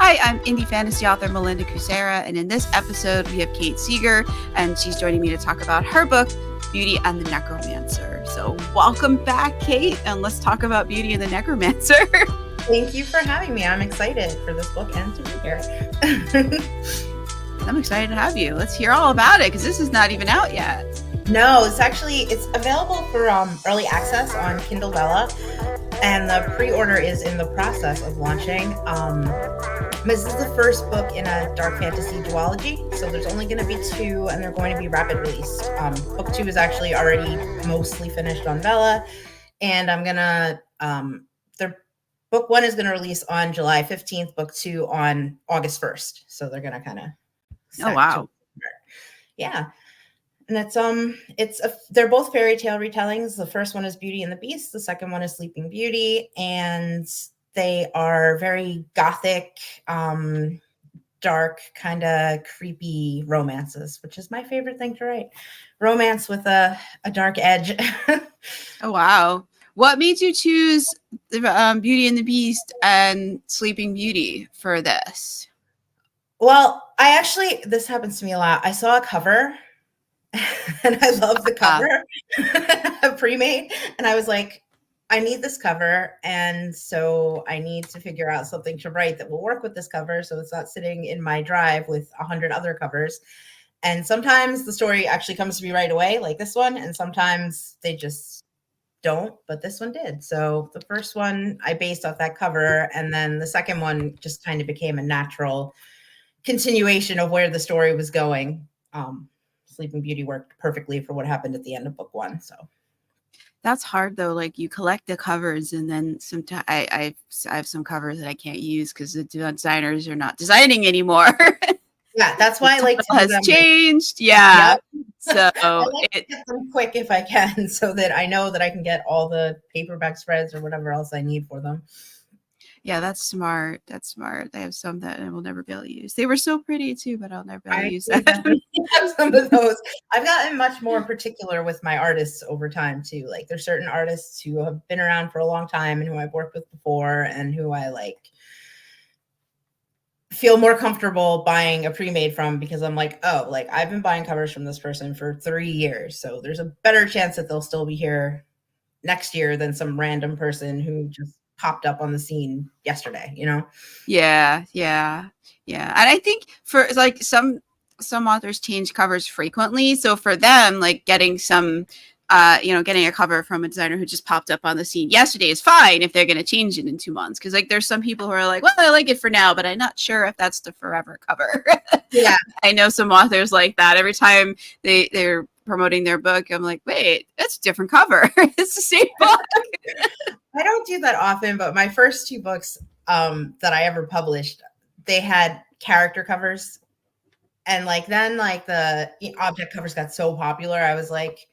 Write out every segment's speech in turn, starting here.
Hi, I'm indie fantasy author Melinda Kucsera, and in this episode we have Kate Seger, and she's joining me to talk about her book, Beauty and the Necromancer. So welcome back, Kate, and let's talk about Beauty and the Necromancer. Thank you for having me. I'm excited for this book and to be here. I'm excited to have you. Let's hear all about it, because this is not even out yet. No, it's available for early access on Kindle Vella, and the pre-order is in the process of launching. This is the first book in a dark fantasy duology, so there's only going to be 2, and they're going to be rapid released. Book 2 is actually already mostly finished on Vella, and I'm gonna book 1 is going to release on July 15th, book 2 on August 1st. So they're going to kind of yeah. And they're both fairy tale retellings. The first one is Beauty and the Beast. The second one is Sleeping Beauty. And they are very gothic, dark, kind of creepy romances, which is my favorite thing to write. Romance with a dark edge. Oh, wow. What made you choose Beauty and the Beast and Sleeping Beauty for this? Well, this happens to me a lot. I saw a cover and I love the cover, pre-made. And I was like, I need this cover. And so I need to figure out something to write that will work with this cover, so it's not sitting in my drive with 100 other covers. And sometimes the story actually comes to me right away, like this one. And sometimes they just don't, but this one did. So the first one I based off that cover. And then the second one just kind of became a natural continuation of where the story was going. Sleeping Beauty worked perfectly for what happened at the end of book 1. So that's hard though. Like, you collect the covers, and then sometimes I have some covers that I can't use because the designers are not designing anymore. Yeah, that's why I like to has changed. Yeah. Yep. So I like to get them quick if I can, so that I know that I can get all the paperback spreads or whatever else I need for them. Yeah, that's smart. That's smart. I have some that I will never be able to use. They were so pretty too, but I'll never be able to use them. I have some of those. I've gotten much more particular with my artists over time too. Like, there's certain artists who have been around for a long time and who I've worked with before, and who I feel more comfortable buying a pre-made from, because I'm like, oh, like, I've been buying covers from this person for 3 years, so there's a better chance that they'll still be here next year than some random person who just popped up on the scene yesterday, you know? Yeah. And I think for like some authors change covers frequently. So for them, like, getting getting a cover from a designer who just popped up on the scene yesterday is fine if they're going to change it in 2 months. Because like, there's some people who are like, well, I like it for now, but I'm not sure if that's the forever cover. Yeah. I know some authors like that. Every time they're promoting their book, I'm like, wait, that's a different cover. It's the same book. I don't do that often, but my first 2 books that I ever published, they had character covers. And then the object covers got so popular, I was like,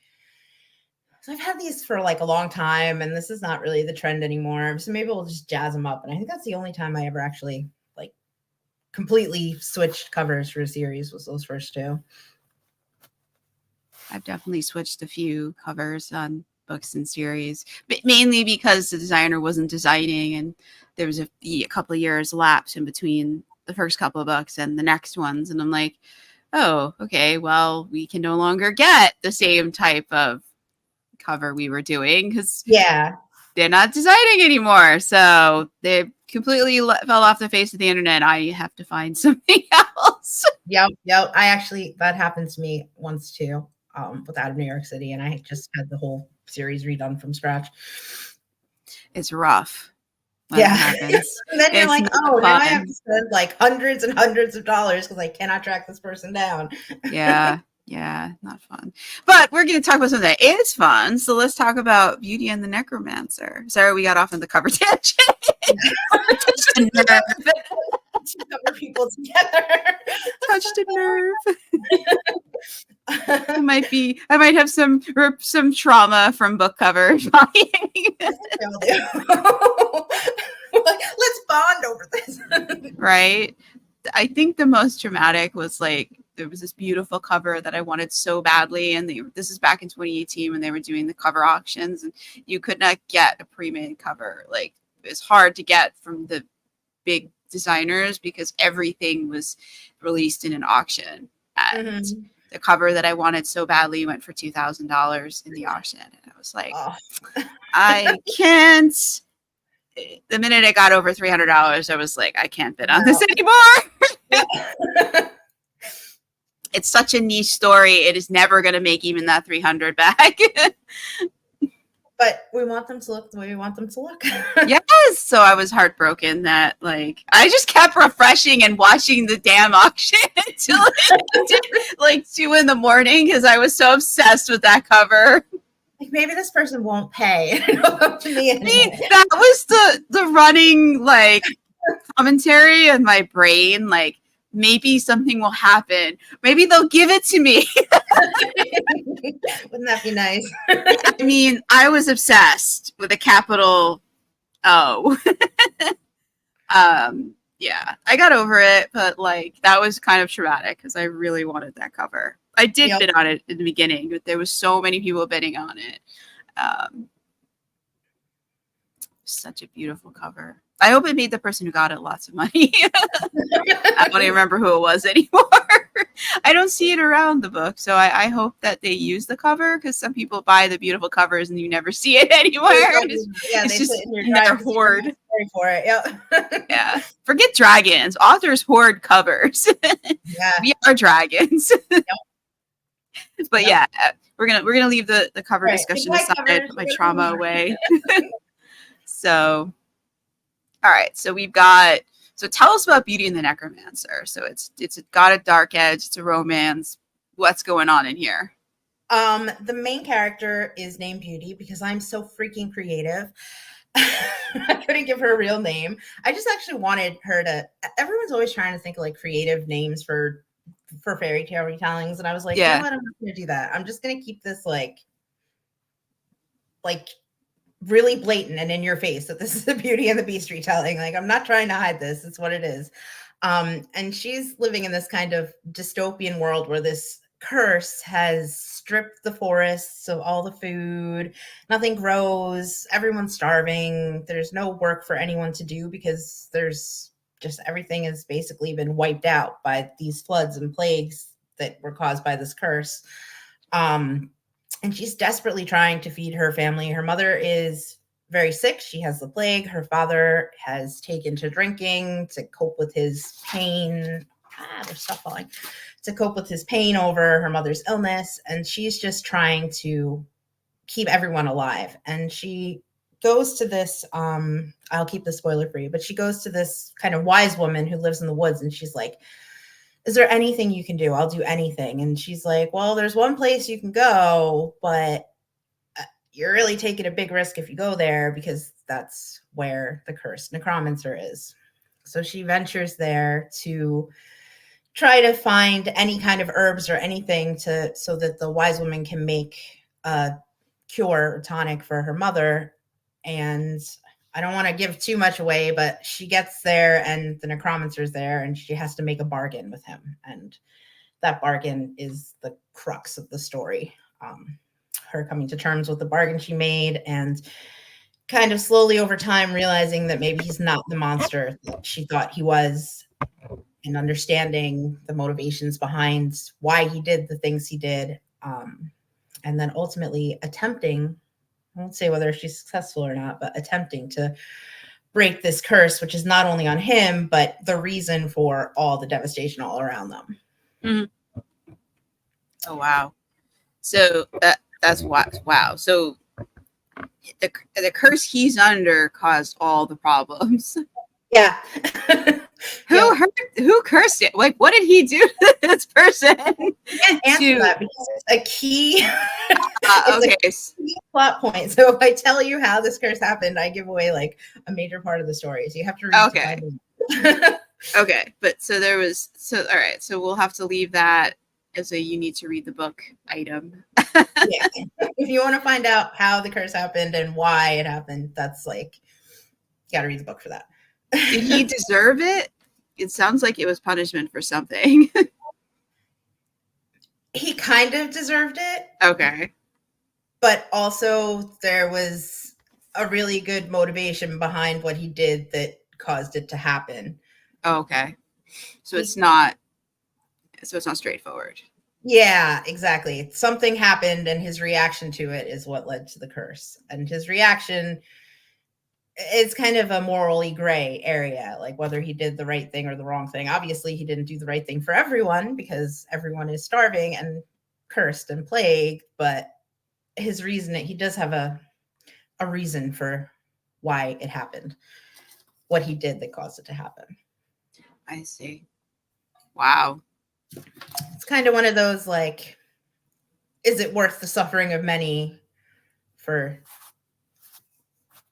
so I've had these for a long time, and this is not really the trend anymore. So maybe we'll just jazz them up. And I think that's the only time I ever actually completely switched covers for a series, was those first 2. I've definitely switched a few covers on books and series, but mainly because the designer wasn't designing, and there was a couple of years lapse in between the first couple of books and the next ones. And I'm like, oh, okay, well, we can no longer get the same type of cover we were doing because they're not designing anymore. So they completely fell off the face of the internet. I have to find something else. Yep. That happened to me once too, with Out of New York City, and I just had the whole series redone from scratch. It's rough. Yeah. And then you're like, oh, now I have to spend hundreds and hundreds of dollars because I cannot track this person down. Yeah, not fun. But we're going to talk about something that is fun. So let's talk about Beauty and the Necromancer. Sorry, we got off on the cover tangent. Touched a nerve. To cover people together. Touched a nerve. I might have some trauma from book covers. Let's bond over this. Right. I think the most dramatic was there was this beautiful cover that I wanted so badly, and this is back in 2018 when they were doing the cover auctions, and you could not get a pre-made cover. Like, it was hard to get from the big designers because everything was released in an auction. And Mm-hmm. the cover that I wanted so badly went for $2,000 in the auction. And I was like, Oh. I can't. The minute it got over $300, I was like, I can't bid on this anymore. It's such a niche story. It is never going to make even that 300 back. But we want them to look the way we want them to look. Yes. So I was heartbroken that like I just kept refreshing and watching the damn auction until like 2 a.m. because I was so obsessed with that cover. Like maybe this person won't pay. I mean, that was the running like commentary in my brain. Like maybe something will happen. Maybe they'll give it to me. Wouldn't that be nice? I mean, I was obsessed with a capital O. Yeah, I got over it, but like that was kind of traumatic because I really wanted that cover. I did bid on it in the beginning, but there was so many people bidding on it. Such a beautiful cover. I hope it made the person who got it lots of money. I don't even remember who it was anymore. I don't see it around the book, so I hope that they use the cover because some people buy the beautiful covers and you never see it anywhere. It's just in their hoard. For it. Yep. Yeah. Forget dragons. Authors hoard covers. Yeah. We are dragons. Yep. But yeah, we're gonna leave the cover discussion aside, put my trauma away. So, all right. So we've got. So tell us about Beauty and the Necromancer. So it's got a dark edge. It's a romance. What's going on in here? The main character is named Beauty because I'm so freaking creative. I couldn't give her a real name. I just actually wanted her to. Everyone's always trying to think of like creative names for fairy tale retellings, and I was like, you know what? I'm not going to do that. I'm just going to keep this like really blatant and in your face that this is the Beauty and the Beast retelling. Like, I'm not trying to hide this. It's what it is. And she's living in this kind of dystopian world where this curse has stripped the forests of all the food. Nothing grows. Everyone's starving. There's no work for anyone to do because there's just everything has basically been wiped out by these floods and plagues that were caused by this curse. And she's desperately trying to feed her family. Her mother is very sick. She has the plague. Her father has taken to drinking to cope with his pain. There's stuff falling. To cope with his pain over her mother's illness. And she's just trying to keep everyone alive. And she goes to this, I'll keep the spoiler for you, but she goes to this kind of wise woman who lives in the woods. And she's like, is there anything you can do? I'll do anything. And she's like, well, there's one place you can go, but you're really taking a big risk if you go there because that's where the cursed necromancer is. So she ventures there to try to find any kind of herbs or anything so that the wise woman can make a cure or tonic for her mother. And I don't want to give too much away, but she gets there and the necromancer's there and she has to make a bargain with him. And that bargain is the crux of the story. Her coming to terms with the bargain she made and kind of slowly over time realizing that maybe he's not the monster that she thought he was and understanding the motivations behind why he did the things he did. And then ultimately attempting, I won't say whether she's successful or not, but attempting to break this curse, which is not only on him, but the reason for all the devastation all around them. Mm-hmm. Oh, wow. So that's wow. So the curse he's under caused all the problems. Yeah. Who cursed it? Like, what did he do to this person? I can't answer that because it's a key, okay. A key plot point. So if I tell you how this curse happened, I give away like a major part of the story. So you have to read. Okay. Okay, but all right. So we'll have to leave that as a you need to read the book item. Yeah. If you want to find out how the curse happened and why it happened, that's like you got to read the book for that. Did he deserve it? It sounds like it was punishment for something. He kind of deserved it. Okay. But also there was a really good motivation behind what he did that caused it to happen. Oh, okay. So He, it's not straightforward. yeah, exactly. Something happened, and his reaction to it is what led to the curse. And his reaction, it's kind of a morally gray area, like whether he did the right thing or the wrong thing. Obviously, he didn't do the right thing for everyone because everyone is starving and cursed and plagued. But his reason, he does have a reason for why it happened, what he did that caused it to happen. I see. Wow. It's kind of one of those like, is it worth the suffering of many for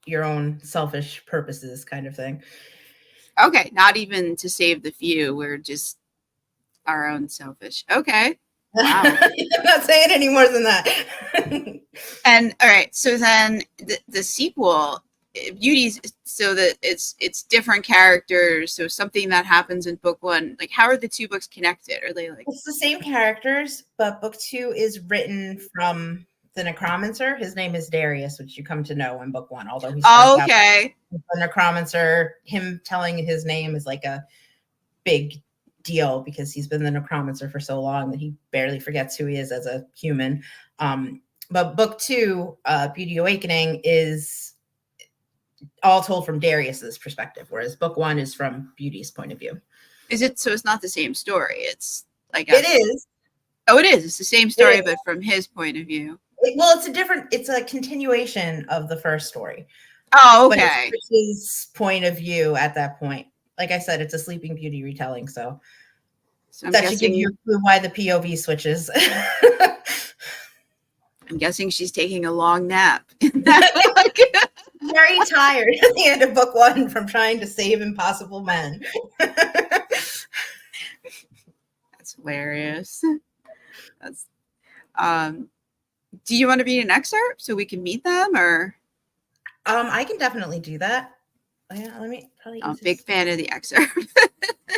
your own selfish purposes kind of thing. Okay, not even to save the few. We're just our own selfish. Okay. Wow. I'm not saying any more than that. And all right, so then the sequel, Beauty's, so that it's different characters. So something that happens in book one, like how are the two books connected? Are they like it's the same characters, but book two is written from the Necromancer. His name is Darius, which you come to know in book one, although he starts out okay. the Necromancer. Him telling his name is like a big deal because he's been the Necromancer for so long that he barely forgets who he is as a human. But book two, Beauty Awakening, is all told from Darius's perspective, whereas book one is from Beauty's point of view. Is it, so it's not the same story? It's like it is. Oh, it is. It's the same story, but from his point of view. Well, it's a continuation of the first story. Oh, okay. But it's his point of view at that point. Like I said, it's a Sleeping Beauty retelling, so that should give you a clue why the POV switches. I'm guessing she's taking a long nap. Very tired at the end of book one from trying to save impossible men. That's hilarious. That's do you want to read an excerpt so we can meet them, or I can definitely do that. Yeah, let me probably. I'm a big fan of the excerpt.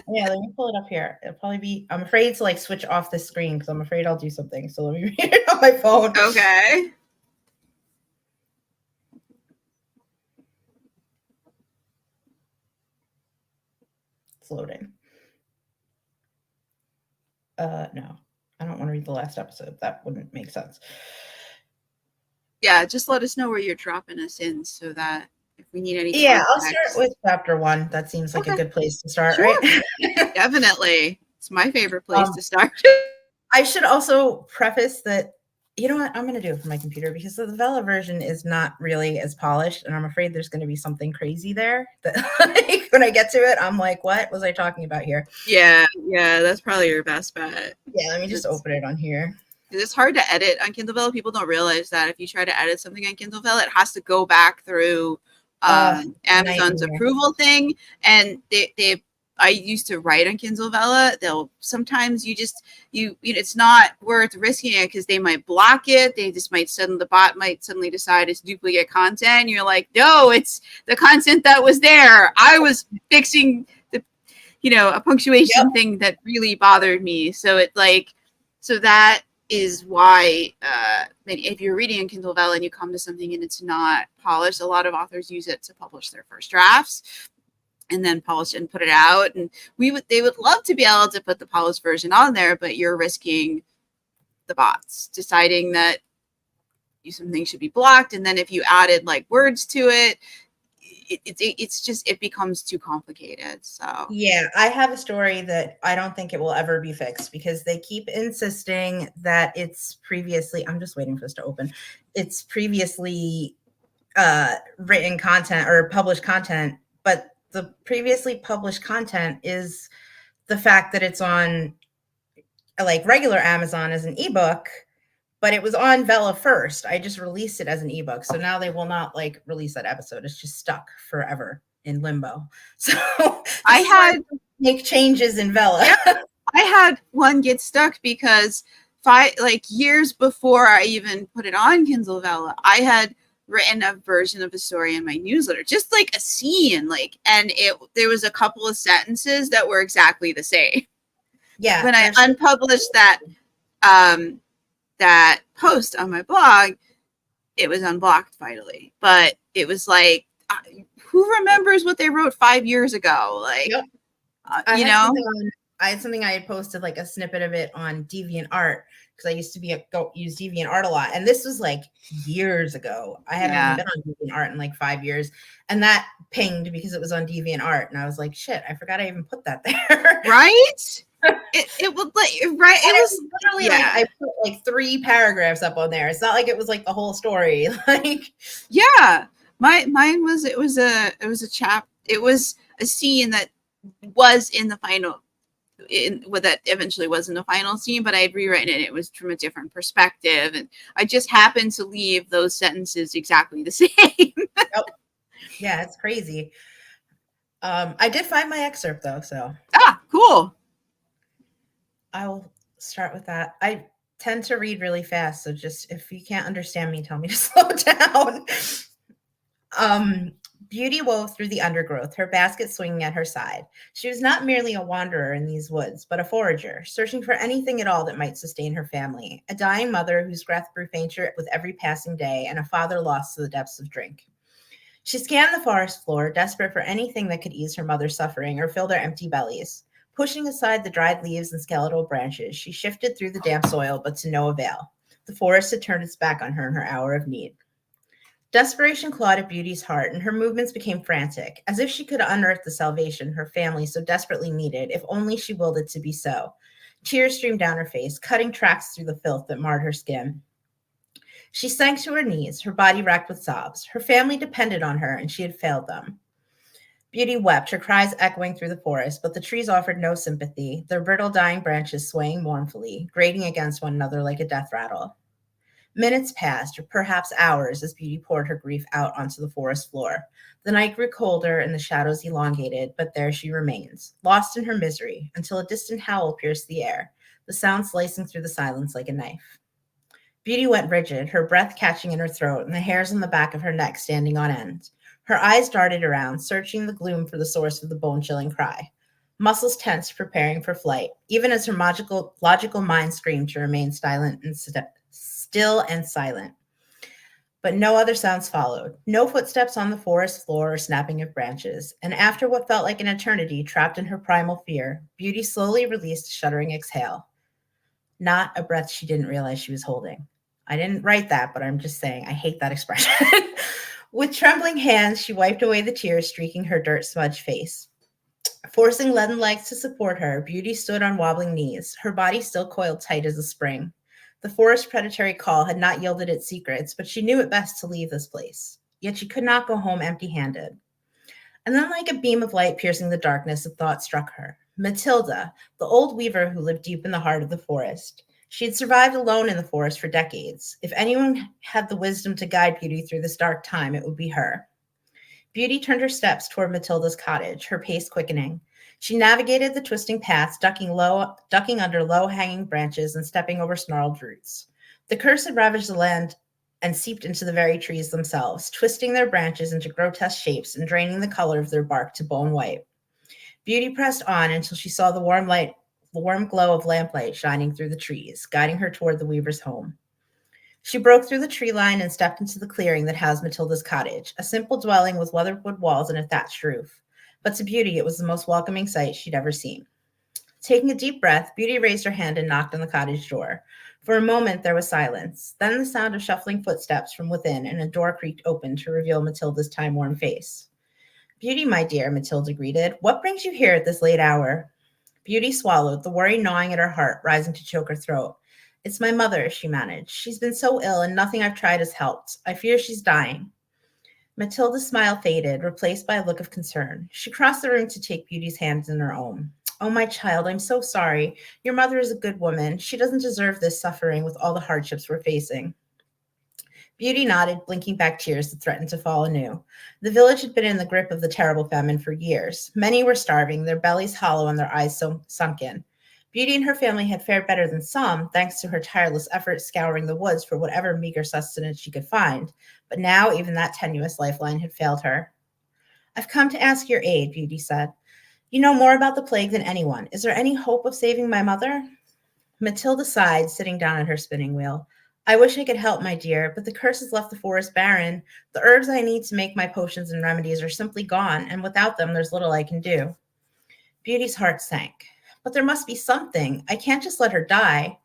Yeah, let me pull it up here. It'll probably be, I'm afraid to like switch off the screen because I'm afraid I'll do something. So let me read it on my phone. Okay. It's loading. No, I don't want to read the last episode. That wouldn't make sense. Yeah, just let us know where you're dropping us in so that if we need any. Yeah, I'll start with chapter one. That seems like a good place to start, sure. Right? Definitely. It's my favorite place to start. I should also preface that, you know what, I'm going to do it for my computer because the Vela version is not really as polished, and I'm afraid there's going to be something crazy there that like, when I get to it, I'm like, what was I talking about here? Yeah, that's probably your best bet. Yeah, let me just open it on here. It's hard to edit on Kindle Vella. People don't realize that if you try to edit something on Kindle Vella, it has to go back through Amazon's approval thing. And I used to write on Kindle Vella. They'll sometimes you it's not worth risking it because they might block it. They just might the bot might suddenly decide it's duplicate content. You're like, no, it's the content that was there. I was fixing a punctuation thing that really bothered me. So that is why if you're reading in Kindle Vella and you come to something and it's not polished, a lot of authors use it to publish their first drafts and then polish it and put it out. And they would love to be able to put the polished version on there, but you're risking the bots deciding that something should be blocked. And then if you added like words to it, it becomes too complicated. So yeah, I have a story that I don't think it will ever be fixed because they keep insisting that it's previously, I'm just waiting for this to open. It's previously written content or published content, but the previously published content is the fact that it's on like regular Amazon as an ebook, but it was on Vela first. I just released it as an ebook. So now they will not like release that episode. It's just stuck forever in limbo. So I had to make changes in Vela. Yeah, I had one get stuck because years before I even put it on Kindle Vella, I had written a version of a story in my newsletter, just like a scene, and there was a couple of sentences that were exactly the same. Yeah. When I unpublished that post on my blog, it was unblocked finally. But it was like, who remembers what they wrote 5 years ago? Like, yep. I you had know? something on. I had something I had posted like a snippet of it on DeviantArt because I used to use DeviantArt a lot, and this was like years ago. I haven't even Yeah. been on DeviantArt in like 5 years, and that pinged because it was on DeviantArt, and I was like, shit, I forgot I even put that there. Right? It would like right. It was Literally like yeah. I put like 3 paragraphs up on there. It's not like it was like the whole story. Like Yeah. Mine was it was a scene that was in the final in what that eventually was in the final scene, but I had rewritten it. It was from a different perspective, and I just happened to leave those sentences exactly the same. yep. Yeah, it's crazy. I did find my excerpt though, so Cool. I will start with that. I tend to read really fast, so just if you can't understand me, tell me to slow down. Um, Beauty wove through the undergrowth, her basket swinging at her side. She was not merely a wanderer in these woods, but a forager, searching for anything at all that might sustain her family. A dying mother whose breath grew fainter with every passing day, and a father lost to the depths of drink. She scanned the forest floor, desperate for anything that could ease her mother's suffering or fill their empty bellies. Pushing aside the dried leaves and skeletal branches, she shifted through the damp soil, but to no avail. The forest had turned its back on her in her hour of need. Desperation clawed at Beauty's heart, and her movements became frantic, as if she could unearth the salvation her family so desperately needed, if only she willed it to be so. Tears streamed down her face, cutting tracks through the filth that marred her skin. She sank to her knees, her body racked with sobs. Her family depended on her, and she had failed them. Beauty wept, her cries echoing through the forest, but the trees offered no sympathy, their brittle dying branches swaying mournfully, grating against one another like a death rattle. Minutes passed, or perhaps hours, as Beauty poured her grief out onto the forest floor. The night grew colder and the shadows elongated, but there she remains, lost in her misery, until a distant howl pierced the air, the sound slicing through the silence like a knife. Beauty went rigid, her breath catching in her throat and the hairs on the back of her neck standing on end. Her eyes darted around, searching the gloom for the source of the bone-chilling cry. Muscles tensed, preparing for flight, even as her logical mind screamed to remain silent and still and silent. But no other sounds followed. No footsteps on the forest floor or snapping of branches. And after what felt like an eternity, trapped in her primal fear, Beauty slowly released a shuddering exhale. Not a breath she didn't realize she was holding. I didn't write that, but I'm just saying I hate that expression. With trembling hands, she wiped away the tears streaking her dirt-smudged face. Forcing leaden legs to support her, Beauty stood on wobbling knees, her body still coiled tight as a spring. The forest predatory call had not yielded its secrets, but she knew it best to leave this place. Yet she could not go home empty-handed. And then, like a beam of light piercing the darkness, a thought struck her. Matilda, the old weaver who lived deep in the heart of the forest. She had survived alone in the forest for decades. If anyone had the wisdom to guide Beauty through this dark time, it would be her. Beauty turned her steps toward Matilda's cottage, her pace quickening. She navigated the twisting paths, ducking under low-hanging branches and stepping over snarled roots. The curse had ravaged the land and seeped into the very trees themselves, twisting their branches into grotesque shapes and draining the color of their bark to bone white. Beauty pressed on until she saw the warm glow of lamplight shining through the trees, guiding her toward the weaver's home. She broke through the tree line and stepped into the clearing that housed Matilda's cottage, a simple dwelling with weatherwood walls and a thatched roof. But to Beauty, it was the most welcoming sight she'd ever seen. Taking a deep breath, Beauty raised her hand and knocked on the cottage door. For a moment, there was silence, then the sound of shuffling footsteps from within, and a door creaked open to reveal Matilda's time-worn face. Beauty, my dear, Matilda greeted. What brings you here at this late hour? Beauty swallowed, the worry gnawing at her heart, rising to choke her throat. It's my mother, she managed. She's been so ill, and nothing I've tried has helped. I fear she's dying. Matilda's smile faded, replaced by a look of concern. She crossed the room to take Beauty's hands in her own. Oh, my child, I'm so sorry. Your mother is a good woman. She doesn't deserve this suffering with all the hardships we're facing. Beauty nodded, blinking back tears that threatened to fall anew. The village had been in the grip of the terrible famine for years. Many were starving, their bellies hollow and their eyes sunk in. Beauty and her family had fared better than some, thanks to her tireless efforts scouring the woods for whatever meager sustenance she could find. But now even that tenuous lifeline had failed her. I've come to ask your aid, Beauty said. You know more about the plague than anyone. Is there any hope of saving my mother? Matilda sighed, sitting down at her spinning wheel. I wish I could help, my dear, but the curse has left the forest barren. The herbs I need to make my potions and remedies are simply gone, and without them, there's little I can do. Beauty's heart sank. But there must be something. I can't just let her die.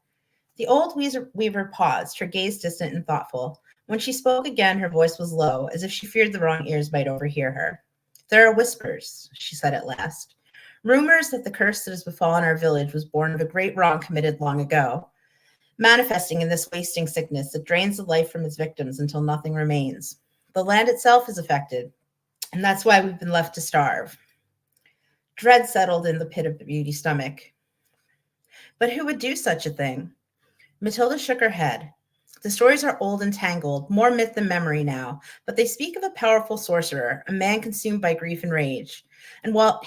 The old weaver paused, her gaze distant and thoughtful. When she spoke again, her voice was low, as if she feared the wrong ears might overhear her. There are whispers, she said at last. Rumors that the curse that has befallen our village was born of a great wrong committed long ago, manifesting in this wasting sickness that drains the life from its victims until nothing remains. The land itself is affected, and that's why we've been left to starve. Dread settled in the pit of Beauty's stomach. But who would do such a thing? Matilda shook her head. The stories are old and tangled, more myth than memory now, but they speak of a powerful sorcerer, a man consumed by grief and rage. And while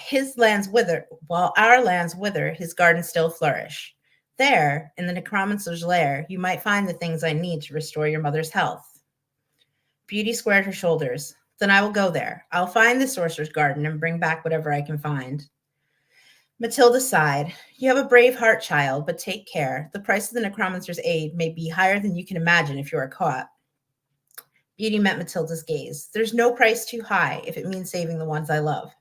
our lands wither, his gardens still flourish. There, in the Necromancer's lair, you might find the things I need to restore your mother's health. Beauty squared her shoulders. Then I will go there. I'll find the sorcerer's garden and bring back whatever I can find. Matilda sighed. You have a brave heart, child, but take care. The price of the necromancer's aid may be higher than you can imagine if you are caught. Beauty met Matilda's gaze. There's no price too high if it means saving the ones I love.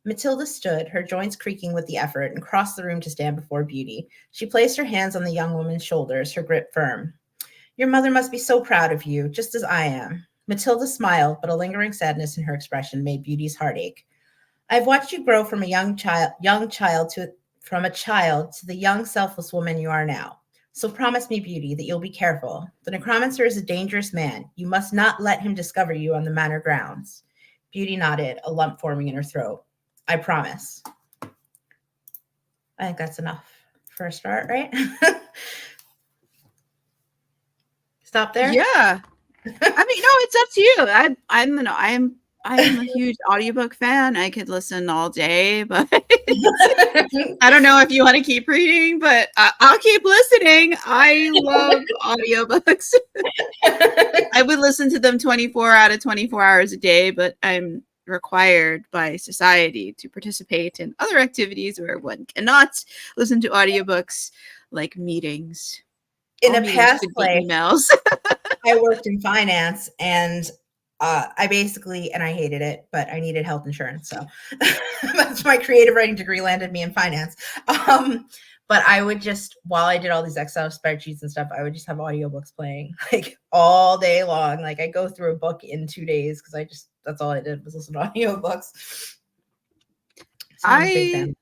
Matilda stood, her joints creaking with the effort, and crossed the room to stand before Beauty. She placed her hands on the young woman's shoulders, her grip firm. Your mother must be so proud of you, just as I am. Matilda smiled, but a lingering sadness in her expression made Beauty's heart ache. I've watched you grow from a child to the young, selfless woman you are now. So promise me, Beauty, that you'll be careful. The necromancer is a dangerous man. You must not let him discover you on the manor grounds. Beauty nodded, a lump forming in her throat. I promise. I think that's enough for a start, right? Stop there? Yeah. I mean, no, it's up to you. I'm a huge audiobook fan. I could listen all day, but I don't know if you want to keep reading, but I'll keep listening. I love audiobooks. I would listen to them 24 out of 24 hours a day, but I'm required by society to participate in other activities where one cannot listen to audiobooks, like meetings. In a past life, emails. I worked in finance, and I hated it, but I needed health insurance. So that's my creative writing degree landed me in finance. But I would just, while I did all these Excel spreadsheets and stuff, I would just have audiobooks playing like all day long. Like I go through a book in 2 days because that's all I did was listen to audiobooks. So I'm a big fan.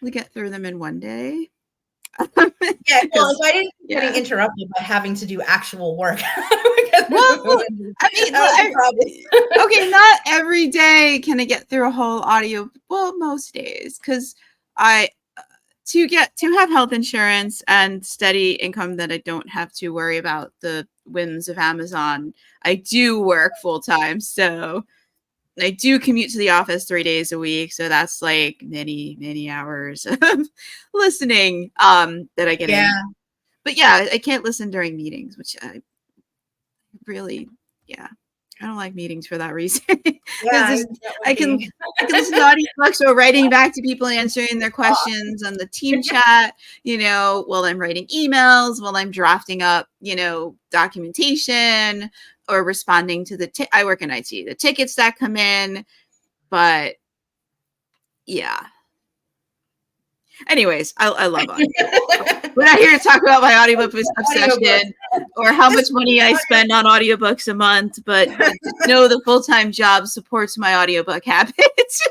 We get through them in one day. Yeah, well, if I didn't keep getting interrupted by having to do actual work. Okay, not every day can I get through a whole audio. Well, most days, because to have health insurance and steady income that I don't have to worry about the whims of Amazon, I do work full time. So I do commute to the office 3 days a week. So that's like many hours of listening that I get in. But yeah, I can't listen during meetings, which I really, I don't like meetings for that reason. I can listen to audiobooks or writing back to people and answering their questions on the team chat, while I'm writing emails, while I'm drafting up, documentation or responding to I work in IT, the tickets that come in. But yeah. Anyways, I love audiobooks. We're not here to talk about my audiobook obsession or how much money I spend on audiobooks a month, but know the full-time job supports my audiobook habits.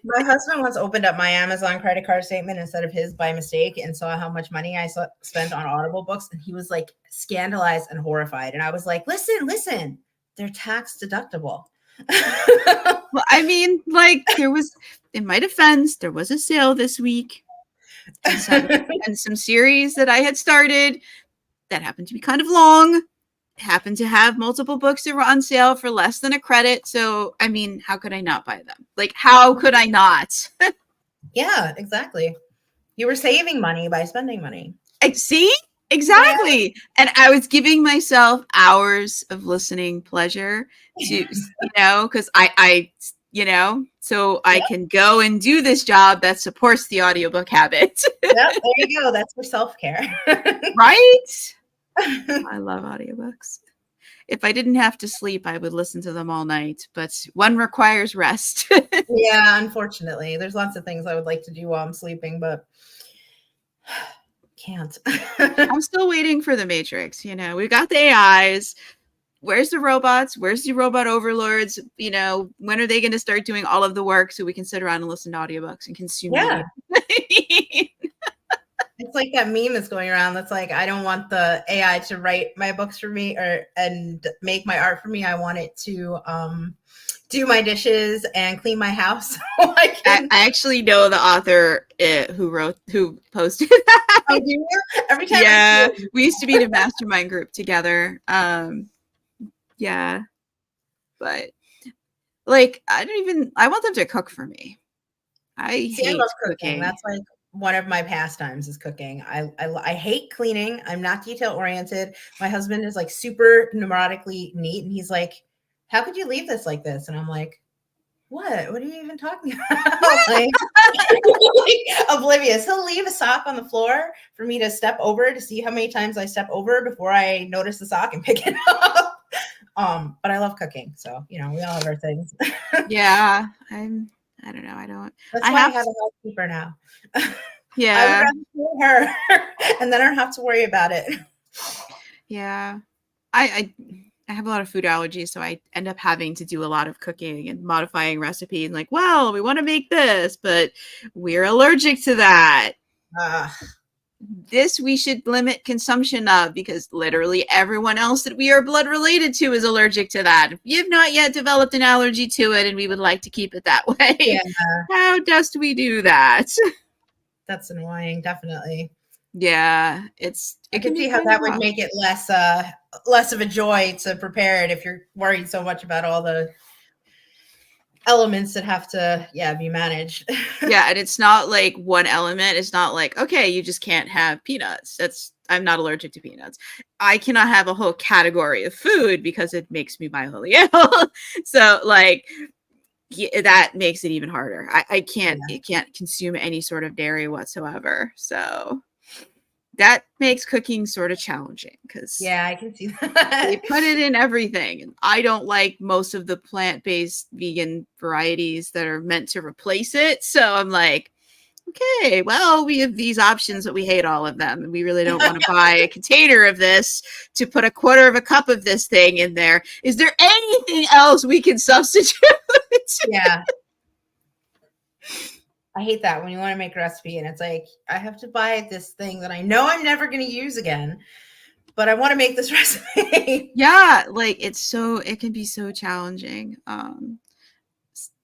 My husband once opened up my Amazon credit card statement instead of his by mistake and saw how much money I spent on Audible books, and he was like scandalized and horrified. And I was like, listen, they're tax deductible. Well, I mean, like in my defense, there was a sale this week and some series that I had started that happened to be kind of long, happened to have multiple books that were on sale for less than a credit. So, I mean, how could I not buy them? Like, how could I not? Yeah, exactly. You were saving money by spending money. See? Exactly. Yeah. And I was giving myself hours of listening pleasure to, because I so I can go and do this job that supports the audiobook habit. Yep, there you go. That's for self-care. Right? I love audiobooks. If I didn't have to sleep, I would listen to them all night, but one requires rest. Yeah, unfortunately. There's lots of things I would like to do while I'm sleeping, but can't. I'm still waiting for the Matrix. You know, we've got the AIs. Where's the robots? Where's the robot overlords? You know, when are they going to start doing all of the work so we can sit around and listen to audiobooks and consume media? It's like that meme that's going around that's like, I don't want the AI to write my books for me and make my art for me. I want it to do my dishes and clean my house. I actually know the author who posted that. Oh, do you? Every time. Yeah, we used to be in a mastermind group together. Yeah, but like, I want them to cook for me. I hate love cooking. That's like one of my pastimes is cooking. I hate cleaning. I'm not detail oriented. My husband is like super neurotically neat, and he's like, "How could you leave this like this?" And I'm like, "What? What are you even talking about?" like oblivious. He'll leave a sock on the floor for me to step over to see how many times I step over before I notice the sock and pick it up. But I love cooking, so you know we all have our things. Yeah, I don't know. I don't. That's why I have a housekeeper now. Yeah. I would rather see her, and then I don't have to worry about it. Yeah, I have a lot of food allergies, so I end up having to do a lot of cooking and modifying recipes. And like, well, we want to make this, but we're allergic to that. This we should limit consumption of because literally everyone else that we are blood related to is allergic to that. If you've not yet developed an allergy to it and we would like to keep it that way, how does we do that? That's annoying, definitely. Yeah, I can see how that would make it less of a joy to prepare it if you're worried so much about all the elements that have to be managed. Yeah, and it's not like one element. It's not like, okay, you just can't have peanuts. I'm not allergic to peanuts. I cannot have a whole category of food because it makes me mildly ill. So like that makes it even harder. I can't consume any sort of dairy whatsoever. So that makes cooking sort of challenging because I can see that. they put it in everything. And I don't like most of the plant-based vegan varieties that are meant to replace it. So I'm like, okay, well, we have these options, but we hate all of them. And we really don't want to buy a container of this to put a quarter of a cup of this thing in there. Is there anything else we can substitute? Yeah. I hate that when you want to make a recipe and it's like, I have to buy this thing that I know I'm never going to use again, but I want to make this recipe. Yeah, like it can be so challenging.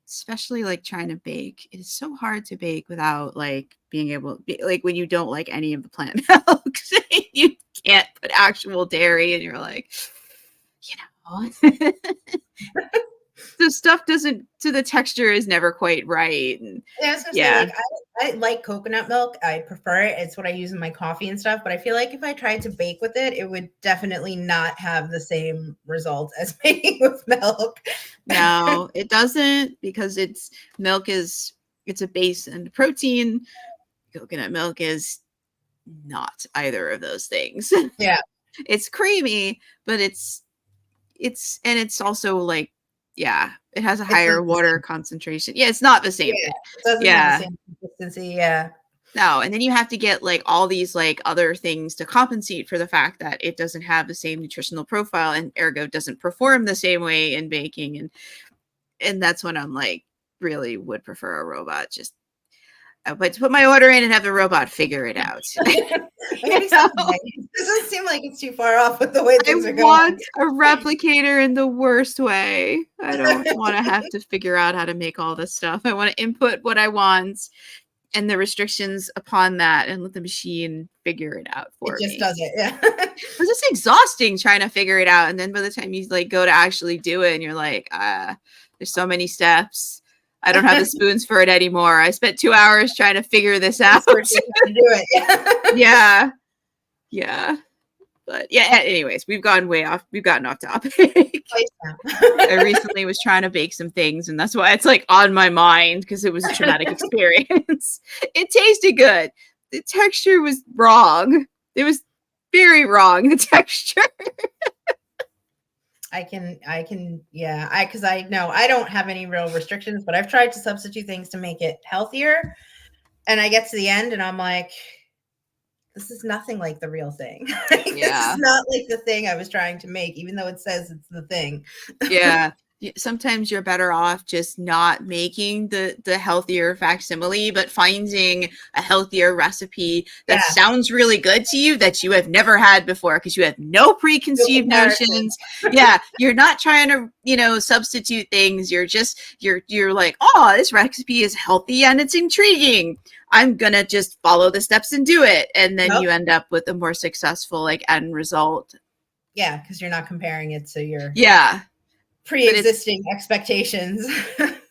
Especially like trying to bake. It is so hard to bake without like being able like when you don't like any of the plant milks. You can't put actual dairy and you're like, you know. The stuff doesn't so the texture is never quite right. And I was gonna say, like, I like coconut milk. I prefer it. It's what I use in my coffee and stuff. But I feel like if I tried to bake with it, it would definitely not have the same result as baking with milk. No, it doesn't because it's a base and protein. Coconut milk is not either of those things. Yeah. It's creamy, but it's also like, yeah, it has a higher water concentration. Yeah, it's not the same thing. It doesn't have the same consistency. Yeah. No, and then you have to get like all these like other things to compensate for the fact that it doesn't have the same nutritional profile and ergo doesn't perform the same way in baking. And that's when I'm like, really would prefer a robot. Just but to put my order in and have the robot figure it out. Maybe someday. It doesn't seem like it's too far off with the way things are going. I want a replicator in the worst way. I don't want to have to figure out how to make all this stuff. I want to input what I want and the restrictions upon that and let the machine figure it out for me. It just does it, yeah. Because it's exhausting trying to figure it out. And then by the time you like go to actually do it and you're like, there's so many steps. I don't have the spoons for it anymore. I spent 2 hours trying to figure this out. Do it. Yeah. Yeah. But yeah, anyways, we've gotten off topic. I recently was trying to bake some things, and that's why it's like on my mind because it was a traumatic experience. It tasted good. The texture was wrong. It was very wrong, the texture. because I know I don't have any real restrictions, but I've tried to substitute things to make it healthier. And I get to the end and I'm like, this is nothing like the real thing. This is Yeah. not like the thing I was trying to make, even though it says it's the thing. Yeah. Sometimes you're better off just not making the healthier facsimile, but finding a healthier recipe that Yeah. sounds really good to you that you have never had before because you have no No preconceived comparison. notions. Yeah, you're not trying to, substitute things. You're like, "Oh, this recipe is healthy and it's intriguing. I'm going to just follow the steps and do it." And then Nope. you end up with a more successful like end result. Yeah, because you're not comparing it to your Yeah. But pre-existing expectations.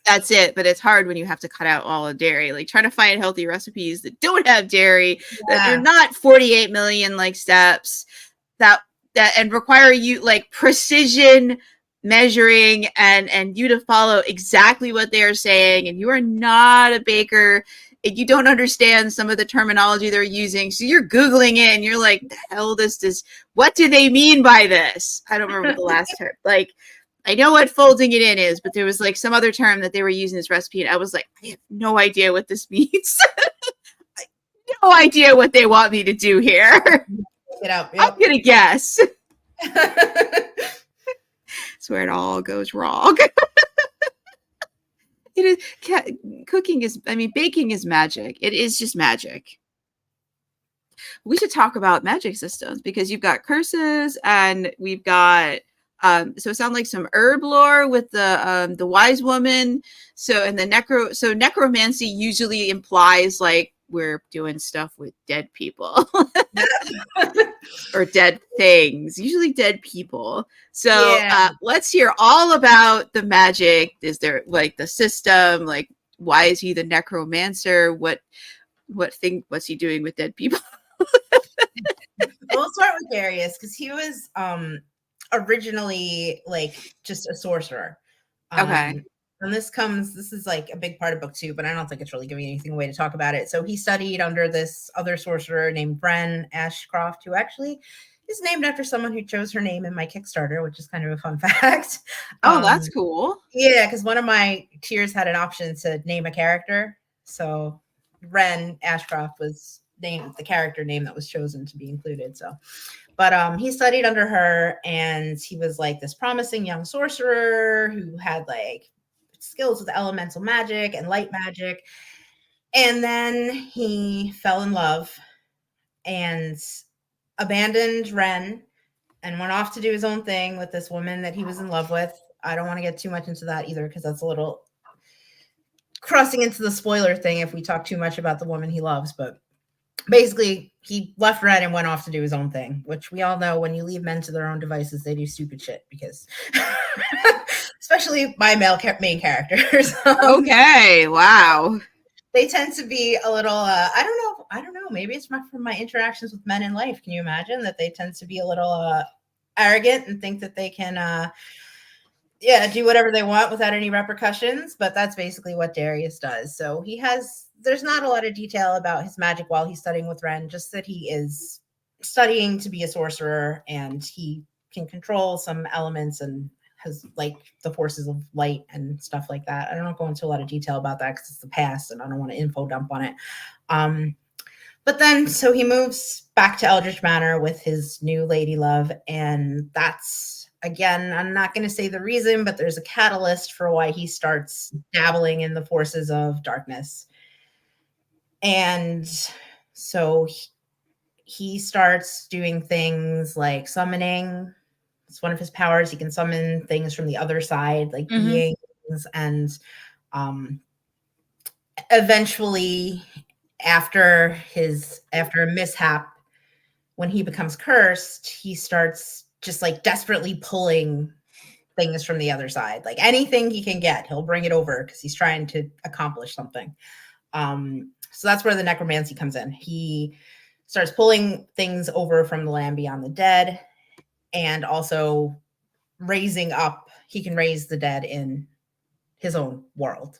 that's it. But it's hard when you have to cut out all the dairy. Like trying to find healthy recipes that don't have dairy, that are Yeah. not 48 million like steps, that and require you like precision measuring and you to follow exactly what they are saying, and you are not a baker and you don't understand some of the terminology they're using, so you're googling it and you're like, the hell this what do they mean by this? I don't remember what the last term, like, I know what folding it in is, but there was like some other term that they were using this recipe, and I was like, I have no idea what this means. No idea what they want me to do here. Get out. I'm Yep. gonna guess. It's where it all goes wrong. It is, cooking is, I mean, baking is magic. It is just magic. We should talk about magic systems because you've got curses and we've got so it sounds like some herb lore with the wise woman. So and the necromancy usually implies like we're doing stuff with dead people. Or dead things, usually dead people. So Yeah. let's hear all about the magic. Is there like the system? Like, why is he the necromancer? What's he doing with dead people? We'll start with Darius because he was originally like just a sorcerer. Okay. And this is like a big part of book 2, but I don't think it's really giving anything away to talk about it. So he studied under this other sorcerer named Bren Ashcroft, who actually is named after someone who chose her name in my Kickstarter, which is kind of a fun fact. Oh, that's cool. Yeah, because one of my tiers had an option to name a character. So Ren Ashcroft was named the character name that was chosen to be included. So but he studied under her and he was like this promising young sorcerer who had like skills with elemental magic and light magic. And then he fell in love and abandoned Ren and went off to do his own thing with this woman that he was in love with. I don't want to get too much into that either because that's a little crossing into the spoiler thing if we talk too much about the woman he loves. But basically, he left Ren and went off to do his own thing, which we all know when you leave men to their own devices, they do stupid shit because, especially my main characters. Okay. Wow. They tend to be a little, I don't know. Maybe it's from my interactions with men in life. Can you imagine that they tend to be a little arrogant and think that they can, do whatever they want without any repercussions? But that's basically what Darius does. So there's not a lot of detail about his magic while he's studying with Ren, just that he is studying to be a sorcerer and he can control some elements and has like the forces of light and stuff like that. I don't go into a lot of detail about that because it's the past and I don't want to info dump on it. But then, so he moves back to Eldritch Manor with his new lady love, and that's, again, I'm not going to say the reason, but there's a catalyst for why he starts dabbling in the forces of darkness. And so he starts doing things like summoning. It's one of his powers. He can summon things from the other side, like beings. And eventually, after a mishap, when he becomes cursed, he starts just like desperately pulling things from the other side. Like anything he can get, he'll bring it over because he's trying to accomplish something. So that's where the necromancy comes in. He starts pulling things over from the land beyond the dead, and also raising up. He can raise the dead in his own world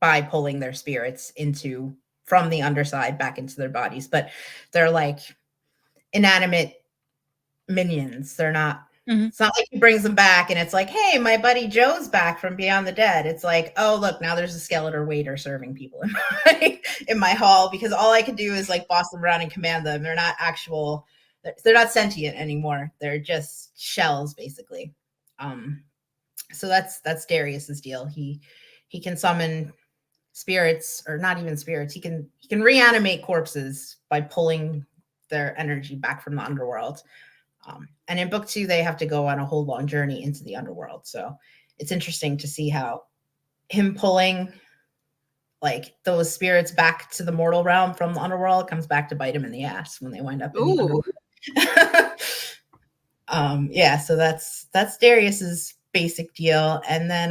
by pulling their spirits from the underside back into their bodies. But they're like inanimate minions. They're not Mhm. It's not like he brings them back and it's like, hey, my buddy Joe's back from beyond the dead. It's like, oh, look, now there's a skeleton waiter serving people in my hall, because all I can do is like boss them around and command them. They're not actual, they're not sentient anymore. They're just shells, basically. So that's Darius's deal. He can summon spirits, or not even spirits. He can reanimate corpses by pulling their energy back from the underworld. And in book 2, they have to go on a whole long journey into the underworld. So it's interesting to see how him pulling like those spirits back to the mortal realm from the underworld comes back to bite him in the ass when they wind up in the Ooh. underworld. Yeah, so that's Darius's basic deal. And then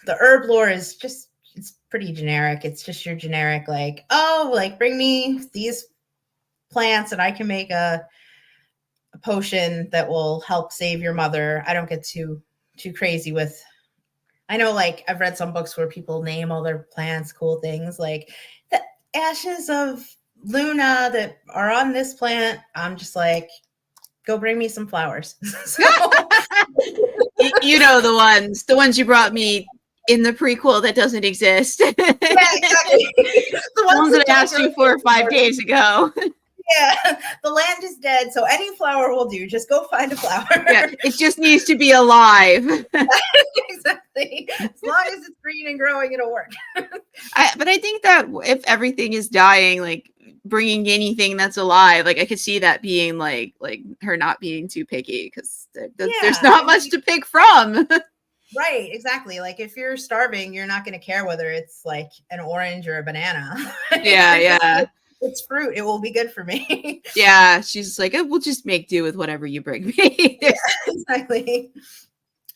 the herb lore is just, it's pretty generic. It's just your generic like, oh, like bring me these plants and I can make a potion that will help save your mother. I don't get too crazy with, I know like I've read some books where people name all their plants cool things like the ashes of Luna that are on this plant. I'm just like, go bring me some flowers. So You know, the ones you brought me in the prequel that doesn't exist. yeah, exactly. The ones that I asked you 4 or 5 days ago. Yeah, the land is dead, so any flower will do. Just go find a flower. Yeah, it just needs to be alive. Exactly. As long as it's green and growing, it'll work. But I think that if everything is dying, like bringing anything that's alive, like I could see that being like her not being too picky, because there's not much to pick from. Right, exactly. Like if you're starving, you're not going to care whether it's like an orange or a banana. Yeah. It's fruit. It will be good for me. Yeah, she's like, we'll just make do with whatever you bring me. Yeah, exactly.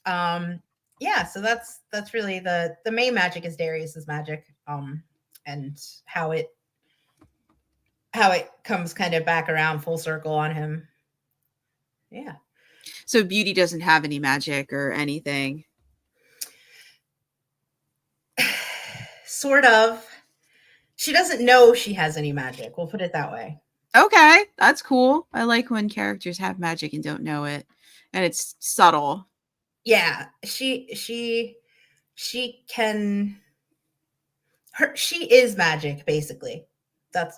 Yeah, so that's really the main magic is Darius's magic, and how it comes kind of back around full circle on him. Yeah. So Beauty doesn't have any magic or anything. Sort of. She doesn't know she has any magic. We'll put it that way. Okay, that's cool. I like when characters have magic and don't know it, and it's subtle. Yeah, she can. She is magic, basically.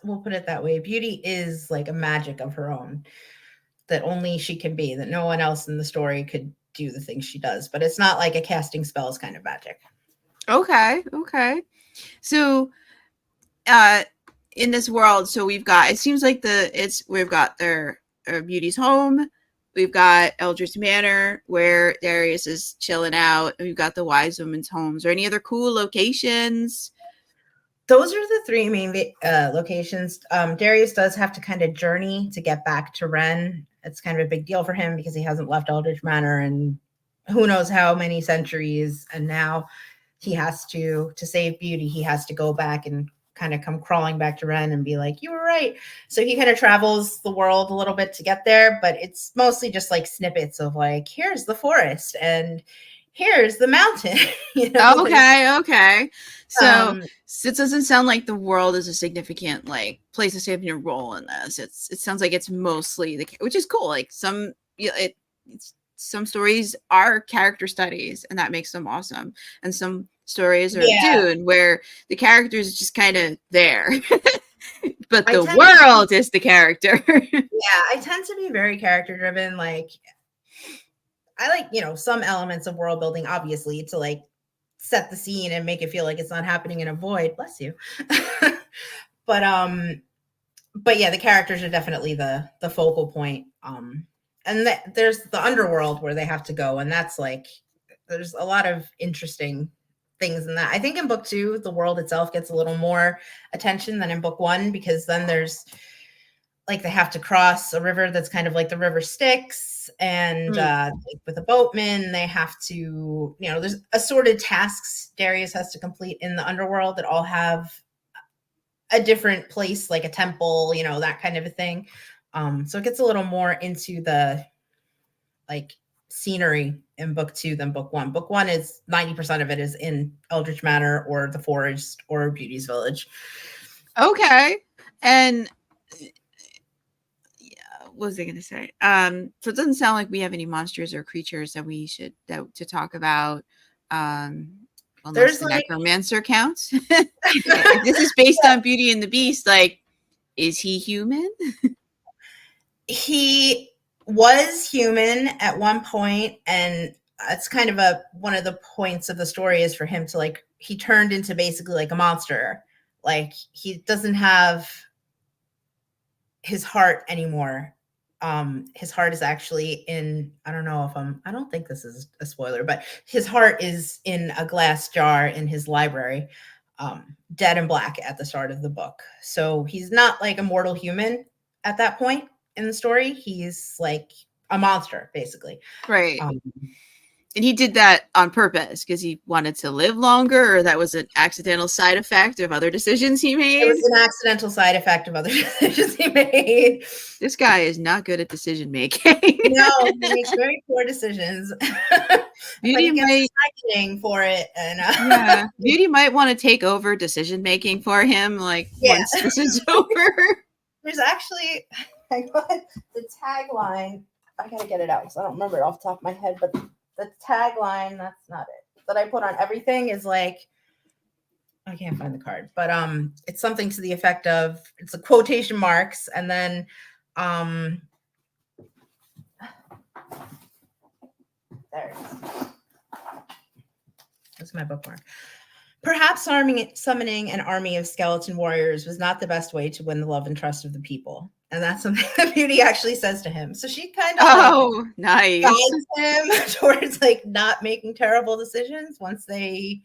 We'll put it that way. Beauty is like a magic of her own that only she can be. That no one else in the story could do the things she does. But it's not like a casting spells kind of magic. Okay. So, in this world, so we've got, it seems like we've got their Beauty's home, we've got Eldritch Manor where Darius is chilling out, and we've got the Wise Woman's homes. Or any other cool locations? Those are the 3 main locations. Darius does have to kind of journey to get back to Ren. It's kind of a big deal for him because he hasn't left Eldritch Manor in who knows how many centuries, and now he has to save Beauty. He has to go back and kind of come crawling back to Ren and be like, you were right. So he kind of travels the world a little bit to get there, but it's mostly just like snippets of like, here's the forest and here's the mountain. You know? Okay. So it doesn't sound like the world is a significant like place to having a role in this. It sounds like it's mostly which is cool. Like some stories are character studies, and that makes them awesome. And some stories are Dune, where the character is just kind of there, but the world is the character. Yeah, I tend to be very character driven. Like, I like, some elements of world building, obviously, to like set the scene and make it feel like it's not happening in a void. Bless you. But yeah, the characters are definitely the focal point. And there's the underworld where they have to go, and that's like, there's a lot of interesting things in that. I think in book 2, the world itself gets a little more attention than in book 1, because then there's like, they have to cross a river that's kind of like the river Styx, and like with a boatman, they have to, there's assorted tasks Darius has to complete in the underworld that all have a different place, like a temple, that kind of a thing. So it gets a little more into the like scenery in book 2 than book 1. Book 1 is 90% of it is in Eldritch Manor or the forest or Beauty's village. Okay. And what was I going to say? So it doesn't sound like we have any monsters or creatures that we should to talk about. Unless There's the like necromancer counts. If this is based on Beauty and the Beast, like, is he human? he was human at one point, and it's kind of one of the points of the story is for him to like he turned into basically like a monster. Like he doesn't have his heart anymore. His heart is actually in, I don't think this is a spoiler, but his heart is in a glass jar in his library, dead and black at the start of the book. So he's not like a mortal human at that point in the story. He's like a monster, basically. Right. Um, And he did that on purpose because he wanted to live longer, or that was an accidental side effect of other decisions he made? It was an accidental side effect of other decisions he made. This guy is not good at decision making. No, he makes very poor decisions. Beauty might for it, and yeah, Beauty might want to take over decision making for him. Like once this is over. There's actually the tagline. I gotta get it out because I don't remember it off the top of my head. But the tagline, that's not it, that I put on everything is like, I can't find the card, but it's something to the effect of, it's a quotation marks, and then there it is. That's my bookmark. Perhaps summoning an army of skeleton warriors was not the best way to win the love and trust of the people. And that's something that Beauty actually says to him. So she kind of nice. guides him towards like not making terrible decisions once they